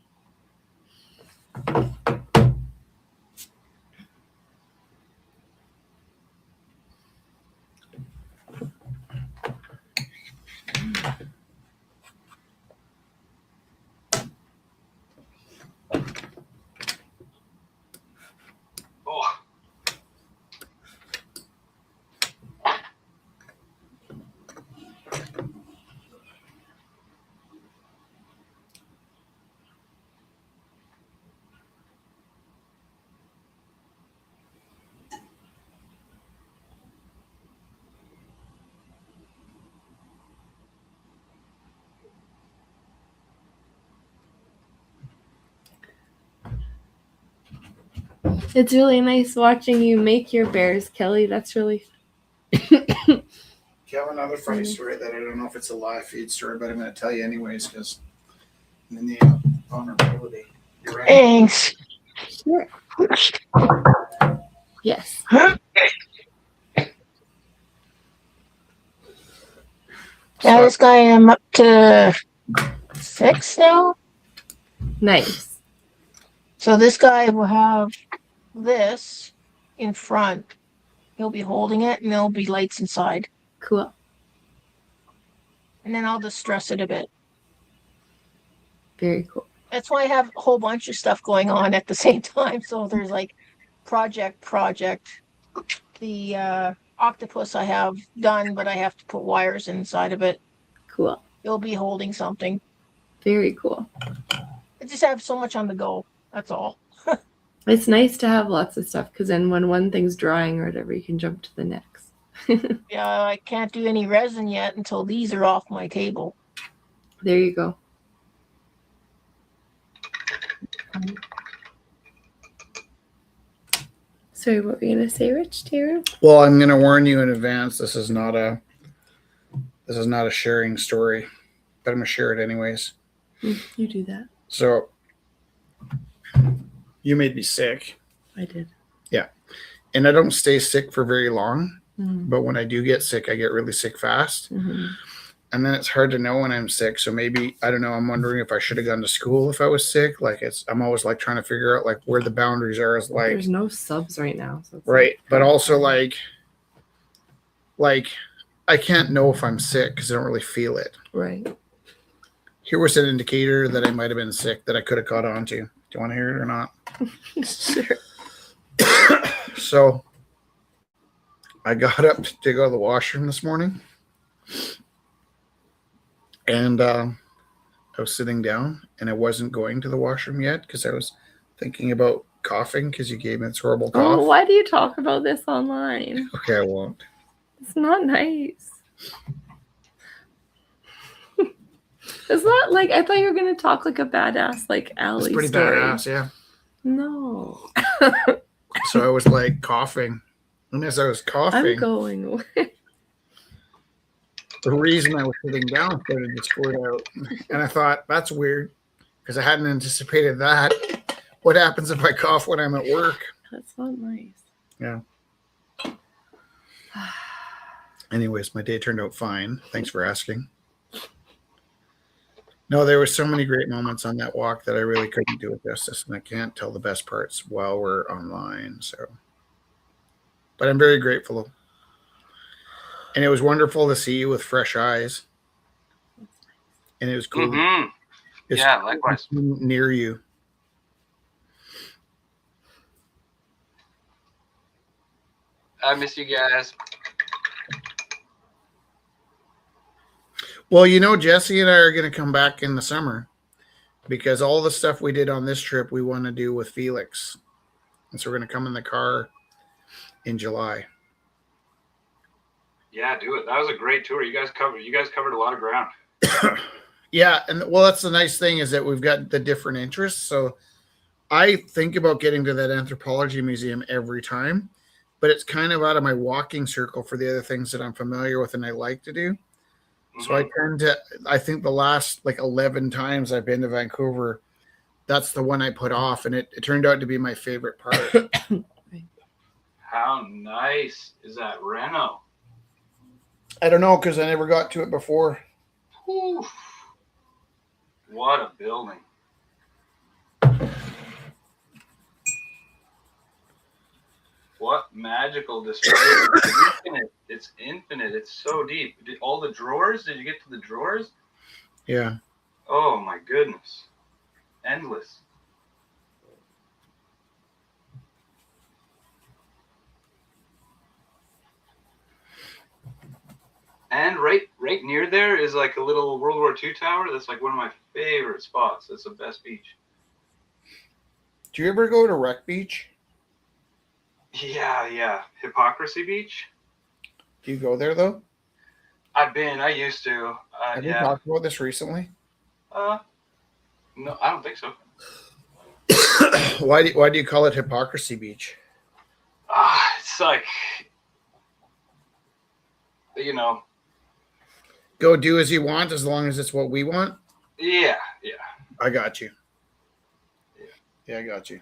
[SPEAKER 1] It's really nice watching you make your bears, Kelly. That's really
[SPEAKER 2] You have another funny story that I don't know if it's a live feed story, but I'm going to tell you anyways because in the vulnerability. You ready?
[SPEAKER 5] Thanks.
[SPEAKER 1] sure. Yes.
[SPEAKER 5] Now this guy, I'm up to 6 now.
[SPEAKER 1] Nice.
[SPEAKER 5] So this guy will have this in front. He'll be holding it, and there'll be lights inside.
[SPEAKER 1] Cool.
[SPEAKER 5] And then I'll distress it a bit.
[SPEAKER 1] Very cool.
[SPEAKER 5] That's why I have a whole bunch of stuff going on at the same time. So there's like project. The octopus I have done, but I have to put wires inside of it.
[SPEAKER 1] Cool.
[SPEAKER 5] It'll be holding something.
[SPEAKER 1] Very cool.
[SPEAKER 5] I just have so much on the go. That's all.
[SPEAKER 1] It's nice to have lots of stuff because then when one thing's drying or whatever, you can jump to the next.
[SPEAKER 5] Yeah, I can't do any resin yet until these are off my table.
[SPEAKER 1] There you go. Sorry, what were you gonna say, Rich? Tara?
[SPEAKER 2] Well, I'm going to warn you in advance. This is not a sharing story, but I'm going to share it anyways.
[SPEAKER 1] You do that.
[SPEAKER 2] So you made me sick.
[SPEAKER 1] I did.
[SPEAKER 2] Yeah. And I don't stay sick for very long,
[SPEAKER 1] Mm-hmm.
[SPEAKER 2] but when I do get sick, I get really sick fast.
[SPEAKER 1] Mm-hmm.
[SPEAKER 2] And then it's hard to know when I'm sick. So maybe, I don't know, I'm wondering if I should have gone to school if I was sick. Like I'm always like trying to figure out like where the boundaries are as like,
[SPEAKER 1] There's no subs right now. So it's
[SPEAKER 2] right.
[SPEAKER 1] like-
[SPEAKER 2] But also like I can't know if I'm sick because I don't really feel it.
[SPEAKER 1] Right.
[SPEAKER 2] Here was an indicator that I might have been sick that I could have caught on to. Do you want to hear it or not?
[SPEAKER 1] Sure.
[SPEAKER 2] So I got up to go to the washroom this morning. And I was sitting down and I wasn't going to the washroom yet because I was thinking about coughing because you gave me this horrible cough.
[SPEAKER 1] Oh, why do you talk about this online?
[SPEAKER 2] Okay, I won't.
[SPEAKER 1] It's not nice. It's not like I thought you were gonna talk like a badass like Allie
[SPEAKER 2] It's pretty
[SPEAKER 1] story.
[SPEAKER 2] badass, yeah.
[SPEAKER 1] No.
[SPEAKER 2] So I was like coughing. And as I was
[SPEAKER 1] I'm
[SPEAKER 2] coughing,
[SPEAKER 1] going away.
[SPEAKER 2] the reason I was sitting down started to squirt out. And I thought, that's weird because I hadn't anticipated that. What happens if I cough when I'm at work?
[SPEAKER 1] That's not nice.
[SPEAKER 2] Yeah. Anyways, my day turned out fine. Thanks for asking. No, there were so many great moments on that walk that I really couldn't do it justice, and I can't tell the best parts while we're online. So, but I'm very grateful, and it was wonderful to see you with fresh eyes, and it was cool.
[SPEAKER 4] Mm-hmm.
[SPEAKER 2] It's
[SPEAKER 4] Yeah, likewise.
[SPEAKER 2] near you.
[SPEAKER 4] I miss you guys.
[SPEAKER 2] Well, you know, Jesse and I are going to come back in the summer because all the stuff we did on this trip we want to do with Felix, and so we're going to come in the car in July.
[SPEAKER 4] Yeah, do it. That was a great tour. You guys covered a lot of ground.
[SPEAKER 2] Yeah, and well, that's the nice thing is that we've got the different interests. So I think about getting to that anthropology museum every time, but it's kind of out of my walking circle for the other things that I'm familiar with and I like to do. So I think the last like 11 times I've been to Vancouver, that's the one I put off, and it turned out to be my favorite part.
[SPEAKER 4] How nice is that reno?
[SPEAKER 2] I don't know because I never got to it before.
[SPEAKER 4] Whew. What a building. What magical display. It's infinite. It's infinite. It's so deep. All the drawers? Did you get to the drawers?
[SPEAKER 2] Yeah.
[SPEAKER 4] Oh my goodness. Endless. And right near there is like a little World War II tower. That's like one of my favorite spots. That's the best beach.
[SPEAKER 2] Do you ever go to Wreck Beach?
[SPEAKER 4] Yeah. Hypocrisy Beach.
[SPEAKER 2] Do you go there though?
[SPEAKER 4] I used to.
[SPEAKER 2] Have you talked about this recently?
[SPEAKER 4] No, I don't think so.
[SPEAKER 2] Why do you call it Hypocrisy Beach?
[SPEAKER 4] It's like,
[SPEAKER 2] Go do as you want as long as it's what we want.
[SPEAKER 4] yeah.
[SPEAKER 2] I got you. Yeah, I got you.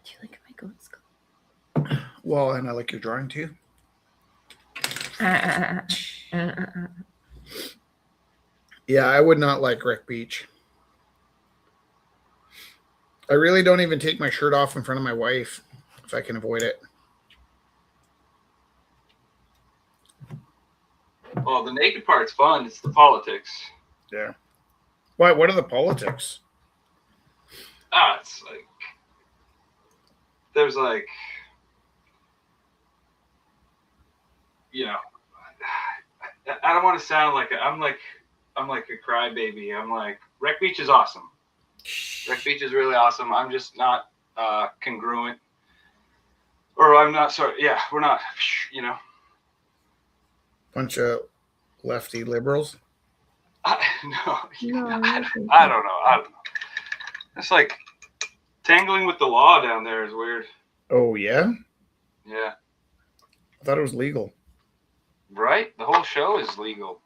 [SPEAKER 1] Do you like my goat skull?
[SPEAKER 2] Well, and I like your drawing too. Yeah, I would not like Wreck Beach. I really don't even take my shirt off in front of my wife if I can avoid it.
[SPEAKER 4] Well, the naked part's fun. It's the politics.
[SPEAKER 2] Yeah. Why? What are the politics?
[SPEAKER 4] It's like there's like, I don't want to sound like I'm like a crybaby. I'm like, Wreck Beach is awesome. Wreck Beach is really awesome. I'm just not congruent, or I'm not. Sorry, yeah, we're not.
[SPEAKER 2] Bunch of lefty liberals.
[SPEAKER 4] No, I don't know. I don't know. It's like tangling with the law down there is weird.
[SPEAKER 2] Oh yeah.
[SPEAKER 4] Yeah.
[SPEAKER 2] I thought it was legal.
[SPEAKER 4] Right. The whole show is legal.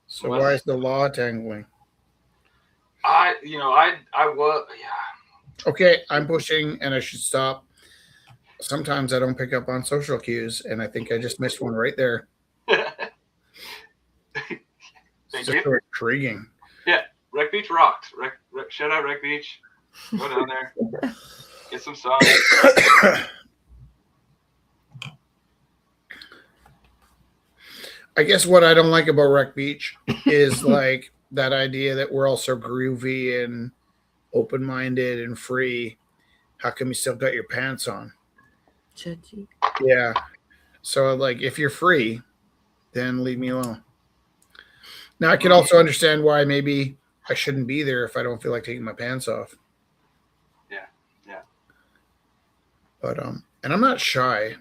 [SPEAKER 2] So why is the law tangling?
[SPEAKER 4] I was. Yeah.
[SPEAKER 2] Okay, I'm pushing and I should stop. Sometimes I don't pick up on social cues, and I think I just missed one right there.
[SPEAKER 4] Thank
[SPEAKER 2] It's
[SPEAKER 4] you.
[SPEAKER 2] so intriguing.
[SPEAKER 4] Yeah, Wreck Beach rocks. Shout out Wreck Beach. Go down there. Get some sun.
[SPEAKER 2] I guess what I don't like about Wreck Beach is like that idea that we're all so groovy and open-minded and free. How come you still got your pants on?
[SPEAKER 1] Judgy.
[SPEAKER 2] Yeah. So like if you're free, then leave me alone. Now I could also understand why maybe I shouldn't be there if I don't feel like taking my pants off.
[SPEAKER 4] Yeah.
[SPEAKER 2] But and I'm not shy.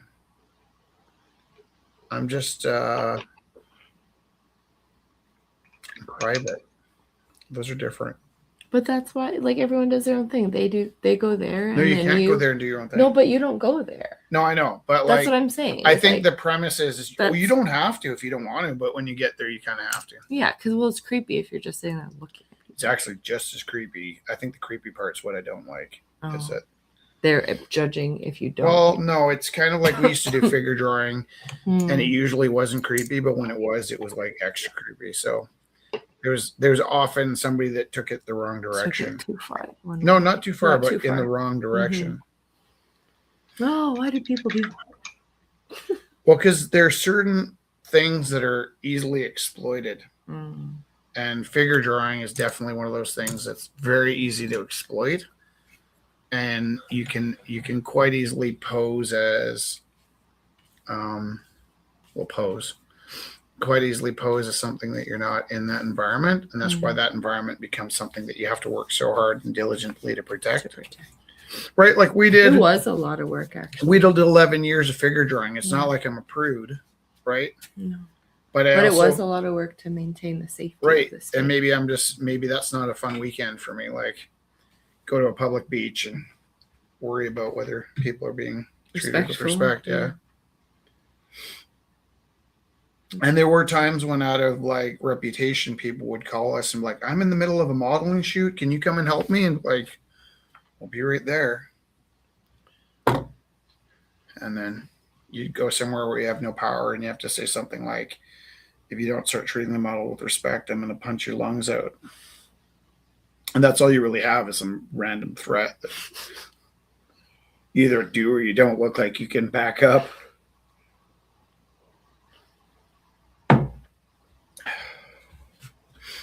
[SPEAKER 2] I'm just private. Those are different.
[SPEAKER 1] But that's why, like, everyone does their own thing. They go there.
[SPEAKER 2] No,
[SPEAKER 1] and
[SPEAKER 2] you
[SPEAKER 1] then
[SPEAKER 2] can't go there and do your own thing.
[SPEAKER 1] No, but you don't go there.
[SPEAKER 2] No, I know. But
[SPEAKER 1] That's
[SPEAKER 2] like,
[SPEAKER 1] what I'm saying.
[SPEAKER 2] I
[SPEAKER 1] It's
[SPEAKER 2] think
[SPEAKER 1] like,
[SPEAKER 2] the premise is well, you don't have to if you don't want to, but when you get there, you kind of have to.
[SPEAKER 1] yeah, because it's creepy if you're just sitting there looking.
[SPEAKER 2] It's actually just as creepy. I think the creepy part's what I don't like. Is
[SPEAKER 1] Oh.
[SPEAKER 2] that
[SPEAKER 1] They're judging if you don't.
[SPEAKER 2] well, no, it's kind of like we used to do figure drawing,
[SPEAKER 1] Hmm.
[SPEAKER 2] and it usually wasn't creepy, but when it was like extra creepy. So there's often somebody that took it the wrong
[SPEAKER 1] Took it
[SPEAKER 2] direction.
[SPEAKER 1] too far.
[SPEAKER 2] No, not too far,
[SPEAKER 1] Not
[SPEAKER 2] but
[SPEAKER 1] too
[SPEAKER 2] in the
[SPEAKER 1] far. Mm-hmm.
[SPEAKER 2] wrong direction.
[SPEAKER 1] Oh, why do people do?
[SPEAKER 2] Well, because there are certain things that are easily exploited.
[SPEAKER 1] Mm.
[SPEAKER 2] And figure drawing is definitely one of those things that's very easy to exploit. And you can quite easily pose as quite easily pose as something that you're not in that environment. And that's why that environment becomes something that you have to work so hard and diligently to protect. Right? Like we did.
[SPEAKER 1] It was a lot of work, actually.
[SPEAKER 2] We did 11 years of figure drawing. It's not like I'm a prude, right?
[SPEAKER 1] No.
[SPEAKER 2] But
[SPEAKER 1] it was a lot of work to maintain the safety
[SPEAKER 2] right.
[SPEAKER 1] of this.
[SPEAKER 2] And maybe that's not a fun weekend for me. Like go to a public beach and worry about whether people are being treated with respect. Yeah. And there were times when out of like reputation, people would call us and be like, I'm in the middle of a modeling shoot. Can you come and help me? And like, I'll be right there. And then you'd go somewhere where you have no power and you have to say something like, if you don't start treating the model with respect, I'm going to punch your lungs out. And that's all you really have is some random threat that you either do or you don't look like you can back up.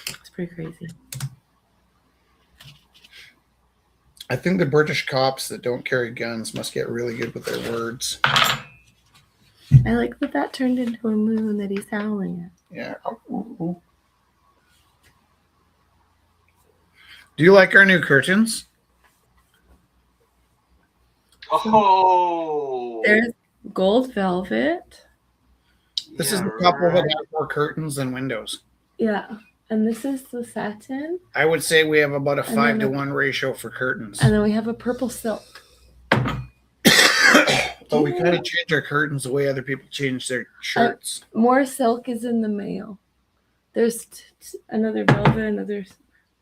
[SPEAKER 1] It's pretty crazy.
[SPEAKER 2] I think the British cops that don't carry guns must get really good with their words.
[SPEAKER 1] I like that turned into a moon that he's howling at.
[SPEAKER 2] Yeah. Do you like our new curtains?
[SPEAKER 4] Oh,
[SPEAKER 1] There's gold velvet.
[SPEAKER 2] This is the couple that has more curtains than windows.
[SPEAKER 1] Yeah. And this is the satin.
[SPEAKER 2] I would say we have about a
[SPEAKER 1] And
[SPEAKER 2] 5
[SPEAKER 1] then
[SPEAKER 2] to 1 ratio for curtains.
[SPEAKER 1] And then we have a purple silk.
[SPEAKER 2] But we kind of change our curtains the way other people change their shirts.
[SPEAKER 1] More silk is in the mail. There's another velvet, another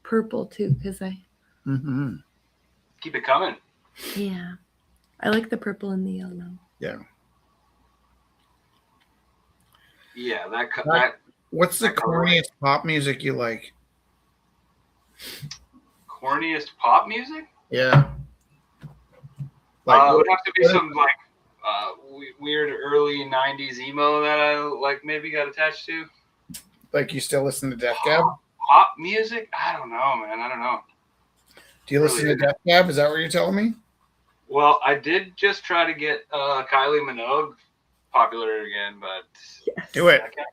[SPEAKER 1] purple too, because
[SPEAKER 2] Mm-hmm.
[SPEAKER 4] Keep it coming.
[SPEAKER 1] yeah, I like the purple and the yellow.
[SPEAKER 2] Yeah.
[SPEAKER 4] Yeah, that
[SPEAKER 2] What's the
[SPEAKER 4] that color.
[SPEAKER 2] corniest pop music you like?
[SPEAKER 4] Corniest pop music?
[SPEAKER 2] Yeah.
[SPEAKER 4] It
[SPEAKER 2] Like,
[SPEAKER 4] would have to be some like weird early '90s emo that I like maybe got attached to.
[SPEAKER 2] like you still listen to Death Cab?
[SPEAKER 4] Pop music? I don't know, man. I don't know.
[SPEAKER 2] Do you listen to Death Cab? Is that what you're telling me?
[SPEAKER 4] Well, I did just try to get Kylie Minogue popular again, but
[SPEAKER 1] Yes.
[SPEAKER 2] Do it.
[SPEAKER 4] I can't.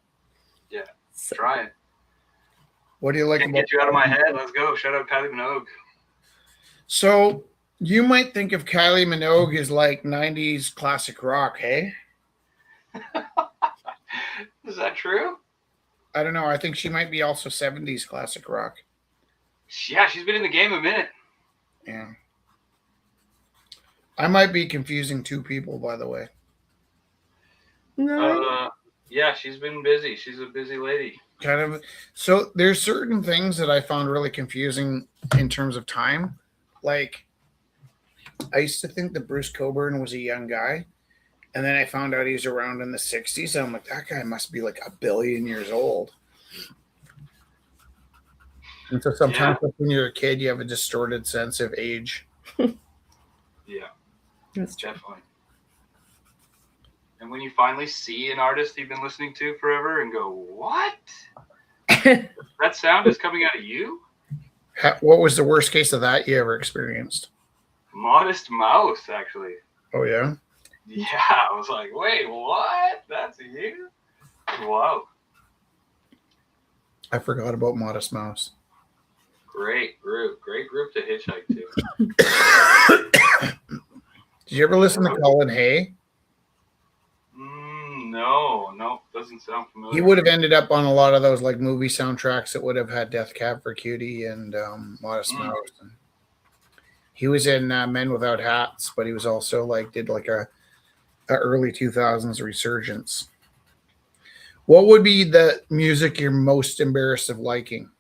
[SPEAKER 4] Yeah, try it.
[SPEAKER 2] What do you like
[SPEAKER 4] Can't
[SPEAKER 2] about
[SPEAKER 4] get you out of my head. Let's go. Shout out Kylie Minogue.
[SPEAKER 2] So you might think of Kylie Minogue as like 90s classic rock, hey?
[SPEAKER 4] Is that true?
[SPEAKER 2] I don't know. I think she might be also 70s classic rock.
[SPEAKER 4] Yeah, she's been in the game a minute.
[SPEAKER 2] Yeah. I might be confusing two people, by the way.
[SPEAKER 1] No.
[SPEAKER 4] Yeah, she's been busy. She's a busy lady.
[SPEAKER 2] Kind of. So there's certain things that I found really confusing in terms of time. Like, I used to think that Bruce Cockburn was a young guy. And then I found out he's around in the 60s. And I'm like, that guy must be like a billion years old. And so sometimes when you're a kid, you have a distorted sense of age.
[SPEAKER 4] Yeah,
[SPEAKER 1] That's true.
[SPEAKER 4] definitely. And when you finally see an artist you've been listening to forever and go, what? That sound is coming out of you?
[SPEAKER 2] What was the worst case of that you ever experienced?
[SPEAKER 4] Modest Mouse, actually.
[SPEAKER 2] Oh, yeah?
[SPEAKER 4] Yeah, I was like, wait, what? That's you? Wow.
[SPEAKER 2] I forgot about Modest Mouse.
[SPEAKER 4] Great group to hitchhike to.
[SPEAKER 2] Did you ever listen to Colin Hay?
[SPEAKER 4] No, doesn't sound familiar.
[SPEAKER 2] He would have ended up on a lot of those like movie soundtracks that would have had Death Cab for Cutie and Modest Mouse. And he was in Men Without Hats, but he was also like did like a early 2000s resurgence. What would be the music you're most embarrassed of liking?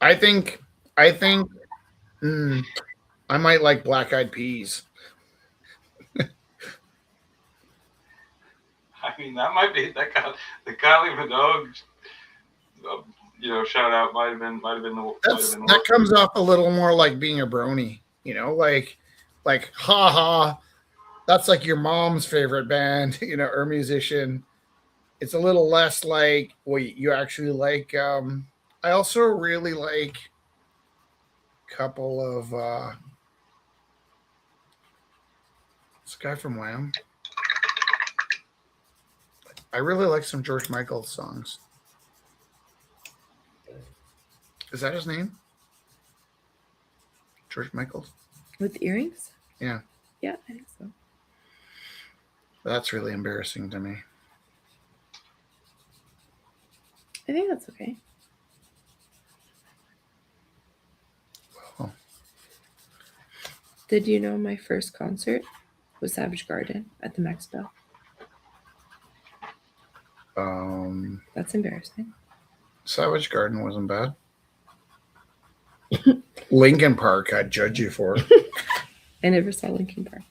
[SPEAKER 2] I think I might like Black Eyed Peas.
[SPEAKER 4] I mean, that might be the Kylie Minogue, shout out might have been
[SPEAKER 2] That comes off a little more like being a brony, like ha, that's like your mom's favorite band, or musician. It's a little less like what you actually like. I also really like a couple of this guy from Wham. I really like some George Michael songs. Is that his name? George Michael?
[SPEAKER 1] With earrings?
[SPEAKER 2] Yeah.
[SPEAKER 1] Yeah, I think so.
[SPEAKER 2] That's really embarrassing to me.
[SPEAKER 1] I think that's okay.
[SPEAKER 2] Oh.
[SPEAKER 1] Did you know my first concert was Savage Garden at the Max Bell? That's embarrassing.
[SPEAKER 2] Savage Garden wasn't bad. Linkin Park, I'd judge you for.
[SPEAKER 1] I never saw Linkin Park.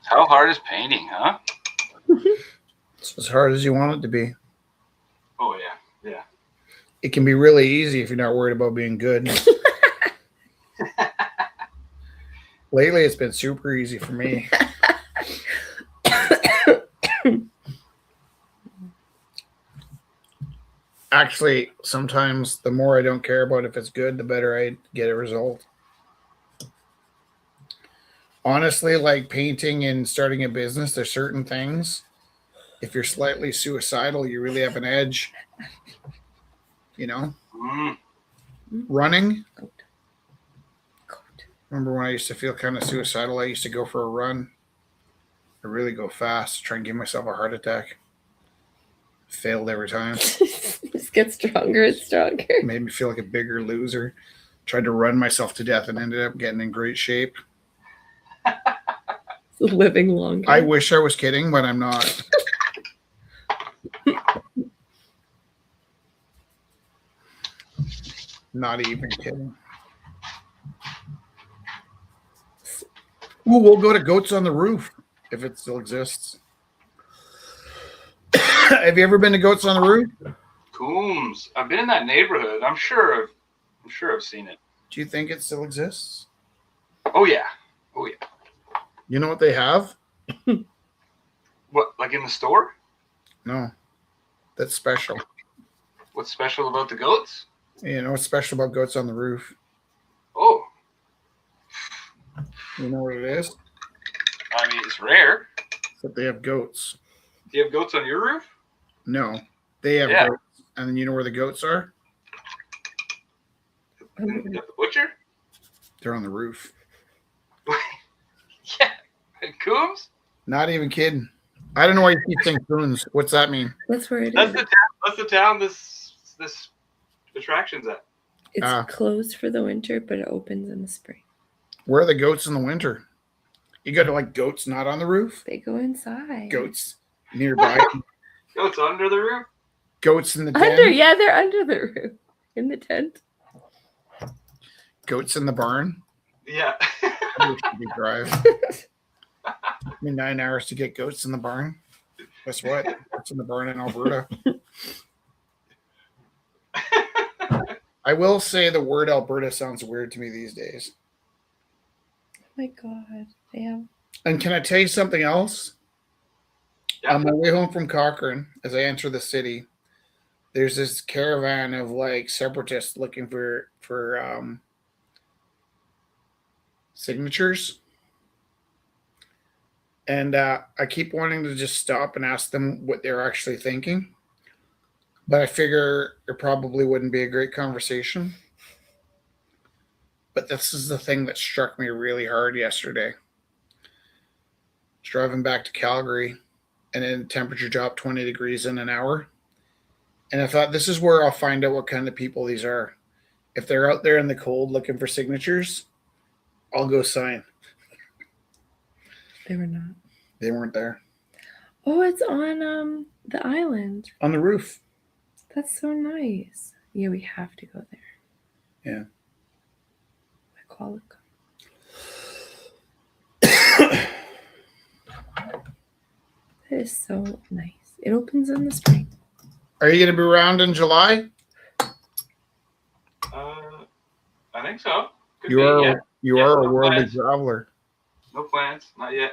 [SPEAKER 4] How hard is painting, huh?
[SPEAKER 2] It's as hard as you want it to be.
[SPEAKER 4] Oh yeah.
[SPEAKER 2] It can be really easy if you're not worried about being good. Lately, it's been super easy for me. Actually, sometimes the more I don't care about if it's good, the better I get a result. Honestly, like painting and starting a business, there's certain things. If you're slightly suicidal, you really have an edge.
[SPEAKER 4] Mm.
[SPEAKER 2] Running.
[SPEAKER 1] Goat.
[SPEAKER 2] Remember when I used to feel kind of suicidal? I used to go for a run. I really go fast, try and give myself a heart attack. Failed every time.
[SPEAKER 1] Just get stronger and stronger.
[SPEAKER 2] Made me feel like a bigger loser. Tried to run myself to death and ended up getting in great shape.
[SPEAKER 1] Living longer.
[SPEAKER 2] I wish I was kidding, but I'm not. Not even kidding. Ooh, we'll go to Goats on the Roof if it still exists. Have you ever been to Goats on the Roof?
[SPEAKER 4] Coombs. I've been in that neighborhood. I'm sure I've seen it.
[SPEAKER 2] Do you think it still exists?
[SPEAKER 4] Oh yeah. Oh yeah.
[SPEAKER 2] You know what they have?
[SPEAKER 4] What, like in the store?
[SPEAKER 2] No. That's special.
[SPEAKER 4] What's special about the goats?
[SPEAKER 2] You know what's special about Goats on the Roof?
[SPEAKER 4] Oh,
[SPEAKER 2] You know what it is?
[SPEAKER 4] I mean, it's rare.
[SPEAKER 2] That they have goats.
[SPEAKER 4] Do you have goats on your roof?
[SPEAKER 2] No. They have
[SPEAKER 4] Yeah.
[SPEAKER 2] goats. And then you know where the goats are?
[SPEAKER 4] At the butcher?
[SPEAKER 2] They're on the roof.
[SPEAKER 4] Yeah. Coombs?
[SPEAKER 2] Not even kidding. I don't know why you keep saying coons. What's that mean?
[SPEAKER 1] That's where it
[SPEAKER 4] That's
[SPEAKER 1] is.
[SPEAKER 4] the town. That's the town. This attraction's at.
[SPEAKER 1] It's closed for the winter, but it opens in the spring.
[SPEAKER 2] Where are the goats in the winter? You got to like goats not on the roof?
[SPEAKER 1] They go inside.
[SPEAKER 2] Goats nearby.
[SPEAKER 4] Goats under the roof?
[SPEAKER 2] Goats in the den.
[SPEAKER 1] They're under the roof. In the tent.
[SPEAKER 2] Goats in the barn.
[SPEAKER 4] Yeah.
[SPEAKER 2] We drive. I mean, 9 hours to get goats in the barn. Guess what? Goats in the barn in Alberta. I will say the word Alberta sounds weird to me these days.
[SPEAKER 1] Oh my god. They have.
[SPEAKER 2] And can I tell you something else?
[SPEAKER 4] Yeah.
[SPEAKER 2] On my way home from Cochrane, as I enter the city, there's this caravan of like separatists looking for signatures. And I keep wanting to just stop and ask them what they're actually thinking. But I figure it probably wouldn't be a great conversation. But this is the thing that struck me really hard yesterday. I was driving back to Calgary, and then the temperature dropped 20 degrees in an hour. And I thought, this is where I'll find out what kind of people these are. If they're out there in the cold looking for signatures, I'll go sign.
[SPEAKER 1] They were not.
[SPEAKER 2] They weren't there.
[SPEAKER 1] Oh, it's on the island.
[SPEAKER 2] On the roof.
[SPEAKER 1] That's so nice. Yeah, we have to go there.
[SPEAKER 2] Yeah.
[SPEAKER 1] Qualica. That is so nice. It opens in the spring.
[SPEAKER 2] Are you going to be around in July?
[SPEAKER 4] I think so. Could
[SPEAKER 2] You
[SPEAKER 4] be,
[SPEAKER 2] are.
[SPEAKER 4] yeah.
[SPEAKER 2] You
[SPEAKER 4] Yeah,
[SPEAKER 2] are a
[SPEAKER 4] no
[SPEAKER 2] worldly
[SPEAKER 4] plans.
[SPEAKER 2] traveler.
[SPEAKER 4] No plans. Not yet.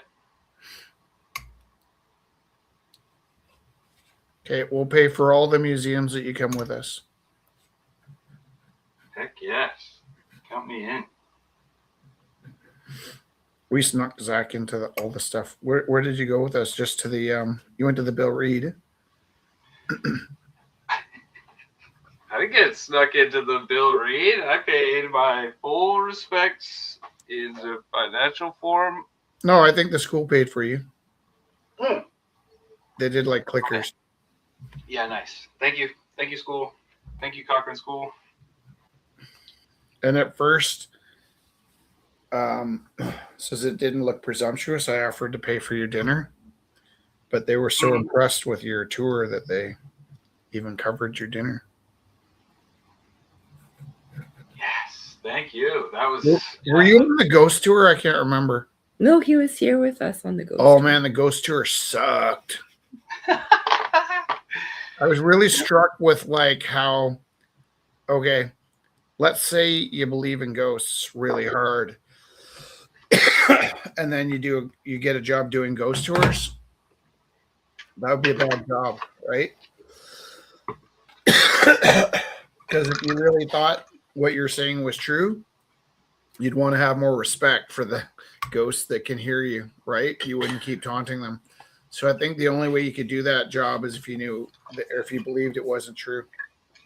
[SPEAKER 2] Okay, we'll pay for all the museums that you come with us.
[SPEAKER 4] Heck yes. Count me in.
[SPEAKER 2] We snuck Zach into all the stuff. Where did you go with us? Just to the you went to the Bill Reed.
[SPEAKER 4] I didn't get snuck into the Bill Reed. I paid my full respects in the financial form.
[SPEAKER 2] No, I think the school paid for you.
[SPEAKER 4] Hmm.
[SPEAKER 2] They did like clickers.
[SPEAKER 4] Yeah, nice. Thank you. Thank you, school. Thank you, Cochrane School.
[SPEAKER 2] And at first, says it didn't look presumptuous. I offered to pay for your dinner, but they were so impressed with your tour that they even covered your dinner.
[SPEAKER 4] Yes, thank you. That was.
[SPEAKER 2] Were you on the ghost tour? I can't remember.
[SPEAKER 1] No, he was here with us on the ghost.
[SPEAKER 2] Oh
[SPEAKER 1] tour.
[SPEAKER 2] man, the ghost tour sucked. I was really struck with like how, okay, let's say you believe in ghosts really hard, and then you get a job doing ghost tours. That would be a bad job, right? Because if you really thought what you're saying was true, you'd want to have more respect for the ghosts that can hear you, right? You wouldn't keep taunting them. So I think the only way you could do that job is if you knew, or if you believed it wasn't true.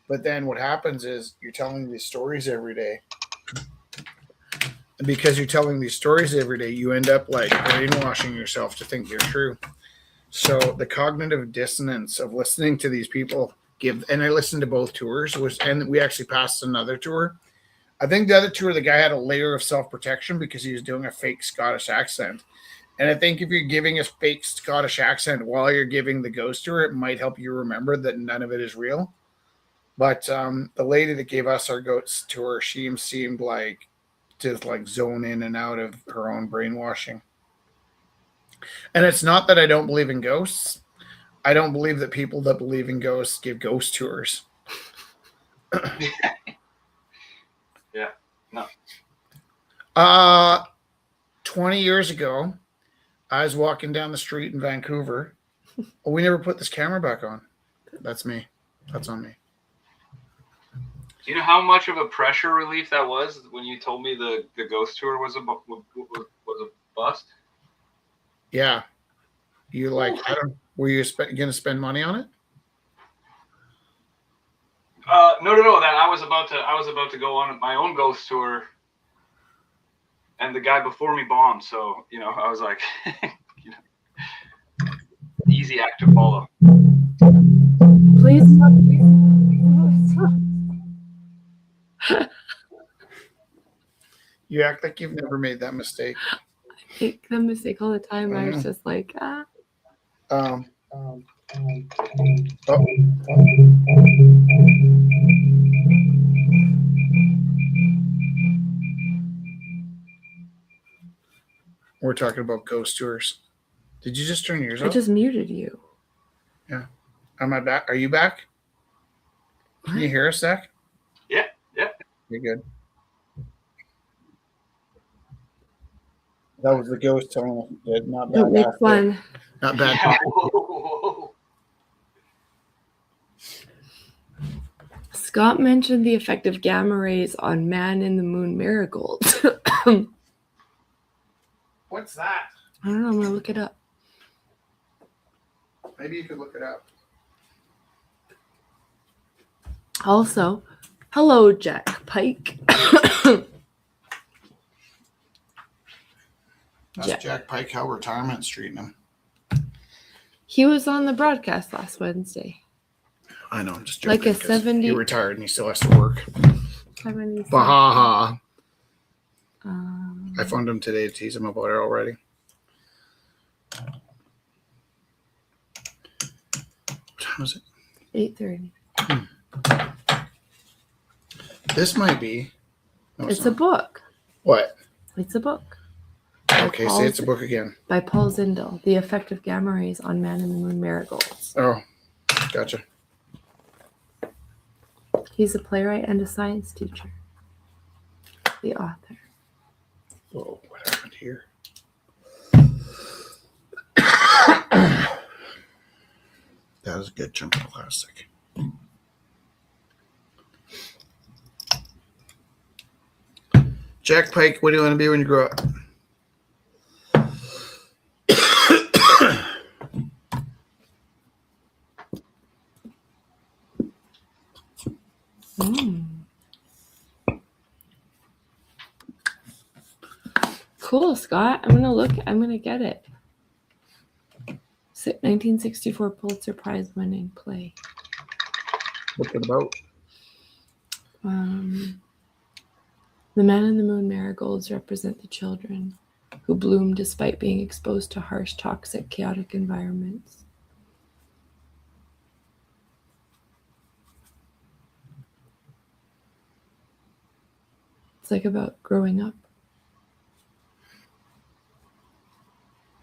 [SPEAKER 2] But then what happens is you're telling these stories every day. And because you're telling these stories every day, you end up like brainwashing yourself to think they're true. So the cognitive dissonance of listening to these people and I listened to both tours, and we actually passed another tour. I think the other tour, the guy had a layer of self-protection because he was doing a fake Scottish accent. And I think if you're giving a fake Scottish accent while you're giving the ghost tour, it might help you remember that none of it is real. But the lady that gave us our ghost tour, she seemed like to like zone in and out of her own brainwashing. And it's not that I don't believe in ghosts. I don't believe that people that believe in ghosts give ghost tours.
[SPEAKER 4] Yeah, no.
[SPEAKER 2] 20 years ago, I was walking down the street in Vancouver. Oh, we never put this camera back on. That's me. That's on me.
[SPEAKER 4] Do you know how much of a pressure relief that was when you told me the ghost tour was a bust?
[SPEAKER 2] Yeah. You like, were you going to spend money on it?
[SPEAKER 4] No. That I was about to go on my own ghost tour, and the guy before me bombed. So I was like, easy act to follow.
[SPEAKER 1] Please stop.
[SPEAKER 2] You act like you've never made that mistake.
[SPEAKER 1] I make the mistake all the time. I was just like,
[SPEAKER 2] We're talking about ghost tours. Did you just turn yours off?
[SPEAKER 1] I just muted you.
[SPEAKER 2] Yeah. Am I back? Are you back? Can you hear us, Zach?
[SPEAKER 4] Yeah.
[SPEAKER 2] You're good. That was the ghost telling us you did. Not bad.
[SPEAKER 1] Don't make fun.
[SPEAKER 2] Not bad.
[SPEAKER 4] Yeah.
[SPEAKER 1] Scott mentioned the effect of gamma rays on Man in the Moon marigolds.
[SPEAKER 2] What's that?
[SPEAKER 1] I don't know. I'm going to look it up.
[SPEAKER 2] Maybe you could look it up.
[SPEAKER 1] Also, hello, Jack Pike.
[SPEAKER 2] That's Jack Pike, how retirement's treating him.
[SPEAKER 1] He was on the broadcast last Wednesday.
[SPEAKER 2] I know, I'm just joking.
[SPEAKER 1] Like a 70.
[SPEAKER 2] He retired and he still has to work.
[SPEAKER 1] 77.
[SPEAKER 2] Baha. I phoned him today to tease him about it already. What time is it?
[SPEAKER 1] 8:30.
[SPEAKER 2] This might be. No,
[SPEAKER 1] It's a book.
[SPEAKER 2] What?
[SPEAKER 1] It's a book.
[SPEAKER 2] Okay, say it's a book again.
[SPEAKER 1] By Paul Zindel, The Effect of Gamma Rays on Man in the Moon Marigolds.
[SPEAKER 2] Oh, gotcha.
[SPEAKER 1] He's a playwright and a science teacher. The author.
[SPEAKER 2] Whoa, what happened here? That was a good chunk of plastic. Jack Pike, what do you want to be when you grow up?
[SPEAKER 1] Cool, Scott. I'm gonna get it. 1964 Pulitzer Prize winning play.
[SPEAKER 2] What's it about?
[SPEAKER 1] The Man in the Moon marigolds represent the children who bloom despite being exposed to harsh, toxic, chaotic environments. It's like about growing up.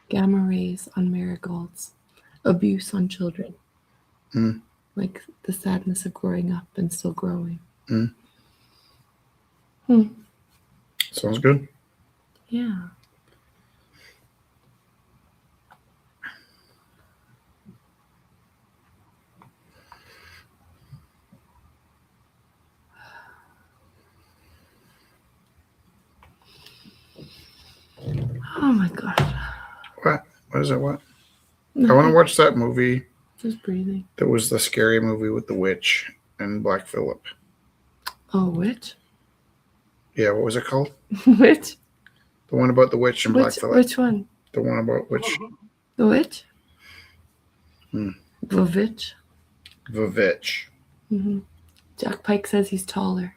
[SPEAKER 1] Gamma rays on marigolds. Abuse on children. Like the sadness of growing up and still growing.
[SPEAKER 2] Sounds good.
[SPEAKER 1] Yeah. Oh my God.
[SPEAKER 2] What? What is it? What? I want to watch that movie.
[SPEAKER 1] Just breathing.
[SPEAKER 2] That was the scary movie with the witch and Black Phillip.
[SPEAKER 1] Oh, which?
[SPEAKER 2] Yeah, what was it called?
[SPEAKER 1] Which?
[SPEAKER 2] The one about the witch and Black Phillip.
[SPEAKER 1] Which one?
[SPEAKER 2] The one about which?
[SPEAKER 1] The witch?
[SPEAKER 2] Hmm.
[SPEAKER 1] The witch?
[SPEAKER 2] Vavitch.
[SPEAKER 1] Mm-hmm. Jack Pike says he's taller.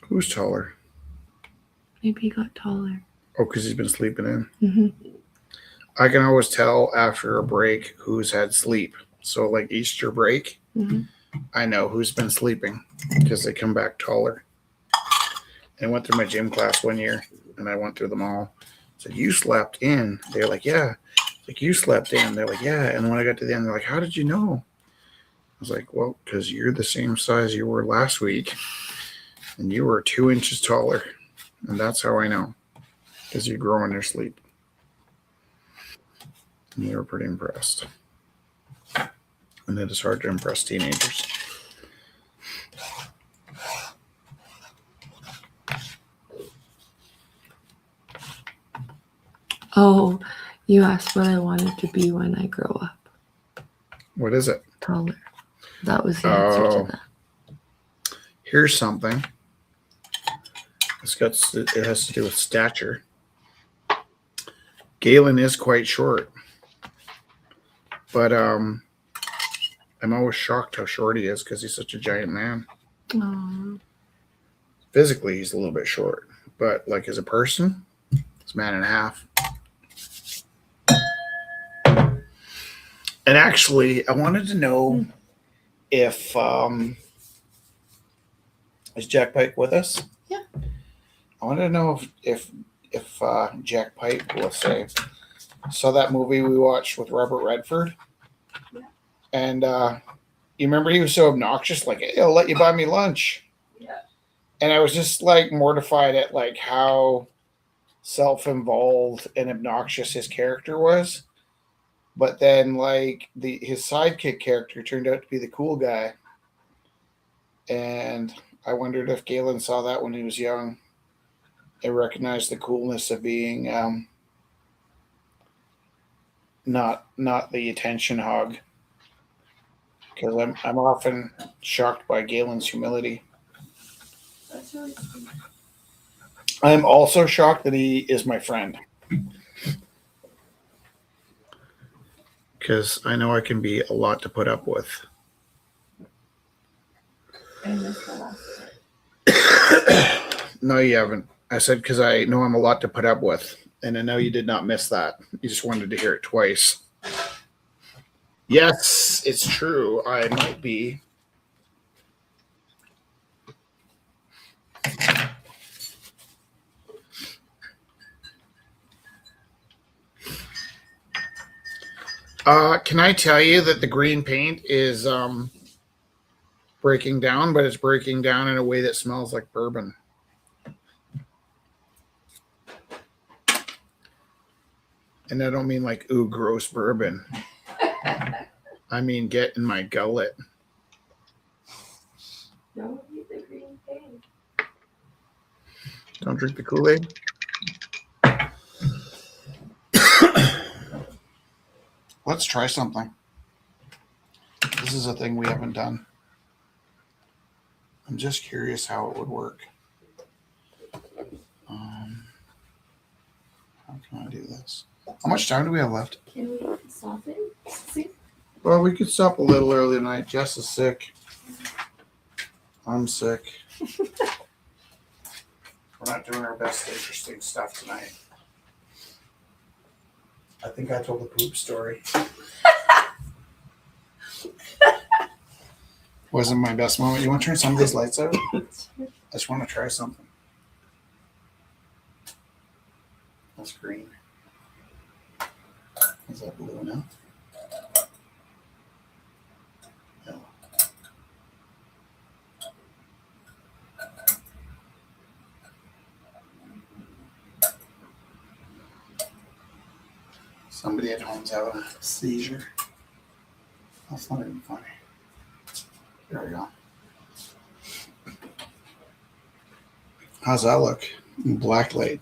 [SPEAKER 2] Who's taller?
[SPEAKER 1] Maybe he got taller.
[SPEAKER 2] Oh, because he's been sleeping in.
[SPEAKER 1] Mm-hmm.
[SPEAKER 2] I can always tell after a break who's had sleep. So, like Easter break,
[SPEAKER 1] Mm-hmm.
[SPEAKER 2] I know who's been sleeping because they come back taller. And I went through my gym class one year, and I went through them all. I said, "You slept in?" They're like, "Yeah." Like, "You slept in?" They're like, "Yeah." And when I got to the end, they're like, "How did you know?" I was like, "Well, because you're the same size you were last week, and you were 2 inches taller, and that's how I know, because you grow in your sleep." And they were pretty impressed. And it is hard to impress teenagers.
[SPEAKER 1] Oh, you asked what I wanted to be when I grow up.
[SPEAKER 2] What is it?
[SPEAKER 1] Taller. That was the answer to that.
[SPEAKER 2] Here's something. It has to do with stature. Galen is quite short, but I'm always shocked how short he is because he's such a giant man.
[SPEAKER 1] Aww.
[SPEAKER 2] Physically, he's a little bit short, but like as a person, he's a man and a half. And actually, I wanted to know if is Jack Pike with us?
[SPEAKER 1] Yeah.
[SPEAKER 2] I wanted to know if Jack Pike will say saw that movie we watched with Robert Redford.
[SPEAKER 1] Yeah.
[SPEAKER 2] And you remember he was so obnoxious, like, "Hey, I'll let you buy me lunch."
[SPEAKER 1] Yeah.
[SPEAKER 2] And I was just like mortified at like how self-involved and obnoxious his character was. But then like his sidekick character turned out to be the cool guy. And I wondered if Galen saw that when he was young and recognized the coolness of being not the attention hog. Because I'm often shocked by Galen's humility.
[SPEAKER 1] That's really sweet.
[SPEAKER 2] I'm also shocked that he is my friend. Because I know I can be a lot to put up with.
[SPEAKER 1] I missed the last part.
[SPEAKER 2] No, you haven't. I said because I know I'm a lot to put up with. And I know you did not miss that. You just wanted to hear it twice. Yes, it's true. I might be. Can I tell you that the green paint is breaking down, but it's breaking down in a way that smells like bourbon. And I don't mean like, ooh, gross bourbon. I mean, get in my gullet.
[SPEAKER 1] Don't eat the green paint.
[SPEAKER 2] Don't drink the Kool-Aid. Let's try something. This is a thing we haven't done. I'm just curious how it would work. How can I do this? How much time do we have left?
[SPEAKER 1] Can we soften? See?
[SPEAKER 2] Well, we could stop a little early tonight. Jess is sick. I'm sick. We're not doing our best interesting stuff tonight. I think I told the poop story. Wasn't my best moment. You want to turn some of these lights out? I just want to try something. That's green. Is that blue enough? No. Somebody at home's having a seizure. That's not even funny. There we go. How's that look? Black light.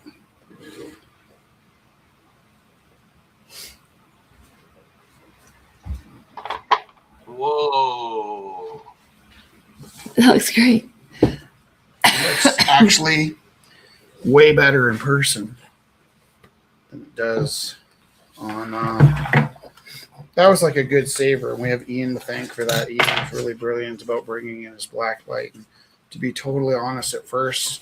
[SPEAKER 4] Whoa.
[SPEAKER 1] looks great.
[SPEAKER 2] It looks actually way better in person than it does on. That was like a good saver, and we have Ian to thank for that. Ian was really brilliant about bringing in his black light. And to be totally honest, at first,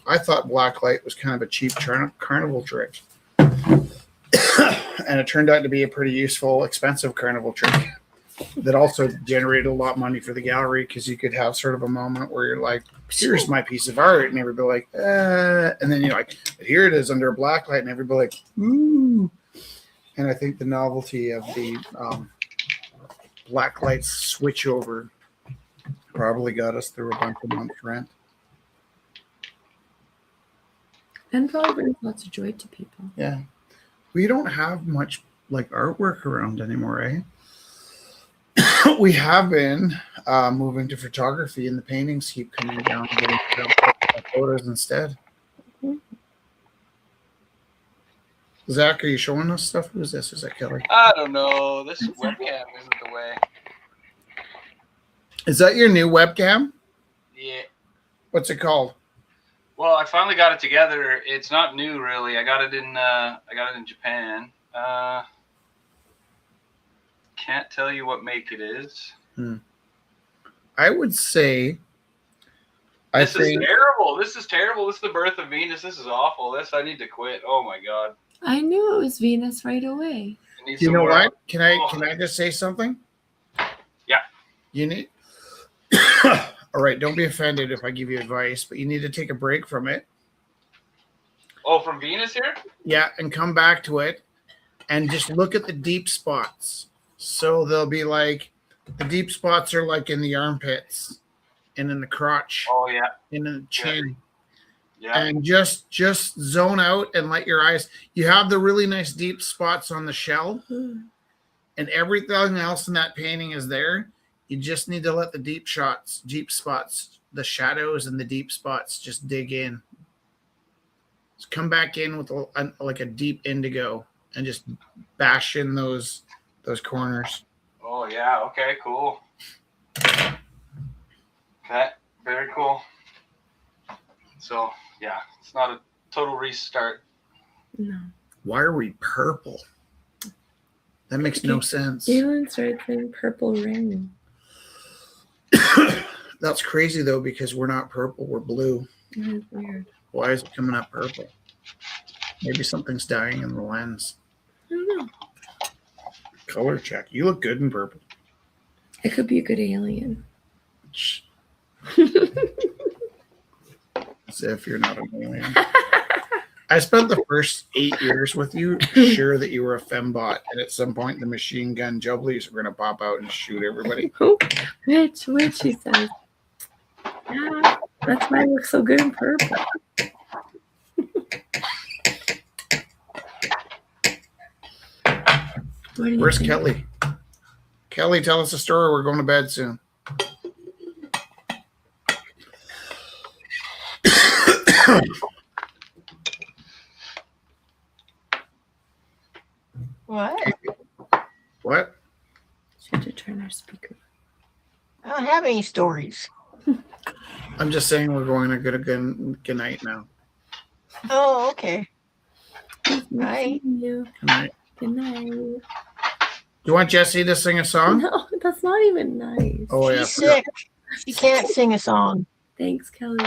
[SPEAKER 2] I thought black light was kind of a cheap carnival trick, and it turned out to be a pretty useful, expensive carnival trick that also generated a lot of money for the gallery, because you could have sort of a moment where you're like, here's my piece of art, and everybody like, and then you're like, here it is under a black light, and everybody like, ooh. And I think the novelty of the black light switch over probably got us through a bunch of months rent.
[SPEAKER 1] And probably brings lots of joy to people.
[SPEAKER 2] Yeah. We don't have much like artwork around anymore, eh? We have been moving to photography, and the paintings keep coming down and getting photos instead.
[SPEAKER 1] Mhm.
[SPEAKER 2] Zach, are you showing us stuff? Who's this? Is that Kelly?
[SPEAKER 4] I don't know. This webcam isn't the way.
[SPEAKER 2] Is that your new webcam?
[SPEAKER 4] Yeah.
[SPEAKER 2] What's it called?
[SPEAKER 4] Well, I finally got it together. It's not new, really. I got it in Japan. Can't tell you what make it is.
[SPEAKER 2] I would say.
[SPEAKER 4] This is terrible. This is terrible. This is the birth of Venus. This is awful. I need to quit. Oh my god.
[SPEAKER 1] I knew it was Venus right away.
[SPEAKER 2] You know what? Can I just say something?
[SPEAKER 4] Yeah.
[SPEAKER 2] You need. All right. Don't be offended if I give you advice, but you need to take a break from it.
[SPEAKER 4] Oh, from Venus here?
[SPEAKER 2] Yeah, and come back to it, and just look at the deep spots. So they'll be like, the deep spots are like in the armpits, and in the crotch.
[SPEAKER 4] Oh yeah.
[SPEAKER 2] And in the chin.
[SPEAKER 4] Yeah.
[SPEAKER 2] And just zone out and let your eyes. You have the really nice deep spots on the shell, and everything else in that painting is there. You just need to let the deep spots, the shadows and the deep spots just dig in. Just come back in with like a deep indigo and just bash in those corners.
[SPEAKER 4] Oh yeah. Okay. Cool. Okay. Very cool. So yeah, it's not a total restart.
[SPEAKER 1] No.
[SPEAKER 2] Why are we purple? That makes no sense.
[SPEAKER 1] Galen started saying purple rain.
[SPEAKER 2] That's crazy though, because we're not purple, we're blue.
[SPEAKER 1] That is weird.
[SPEAKER 2] Why is it coming up purple? Maybe something's dying in the lens.
[SPEAKER 1] I don't know.
[SPEAKER 2] Color check. You look good in purple.
[SPEAKER 1] It could be a good alien.
[SPEAKER 2] As if you're not an alien. I spent the first 8 years with you sure that you were a fembot, and at some point the machine gun jubblies were going to pop out and shoot everybody.
[SPEAKER 1] Which, he says. Yeah, that's why I look so good in purple.
[SPEAKER 2] Where's Kelly? Kelly, tell us a story. We're going to bed soon.
[SPEAKER 5] What?
[SPEAKER 2] What?
[SPEAKER 1] She had to turn her speaker.
[SPEAKER 5] I don't have any stories.
[SPEAKER 2] I'm just saying we're going to get a good night now.
[SPEAKER 5] Oh, okay.
[SPEAKER 1] Night.
[SPEAKER 2] Good night.
[SPEAKER 1] Good night.
[SPEAKER 2] Do you want Jessie to sing a song?
[SPEAKER 1] No, that's not even nice.
[SPEAKER 2] Oh, yeah.
[SPEAKER 5] She's sick. She can't sing a song.
[SPEAKER 1] Thanks, Kelly.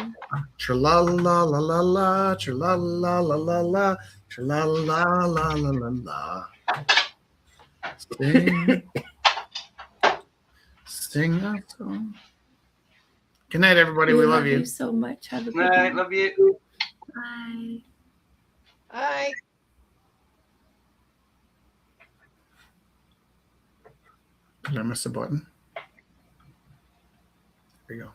[SPEAKER 2] Tra-la-la-la-la-la, tra-la-la-la-la-la, tra-la-la-la-la-la-la. Sing a song. Good night, everybody. We love you.
[SPEAKER 1] So much. Have a
[SPEAKER 4] Good
[SPEAKER 1] good
[SPEAKER 4] night.
[SPEAKER 1] night.
[SPEAKER 4] Love you.
[SPEAKER 1] Bye.
[SPEAKER 5] Bye.
[SPEAKER 2] Did I miss a button? There you go.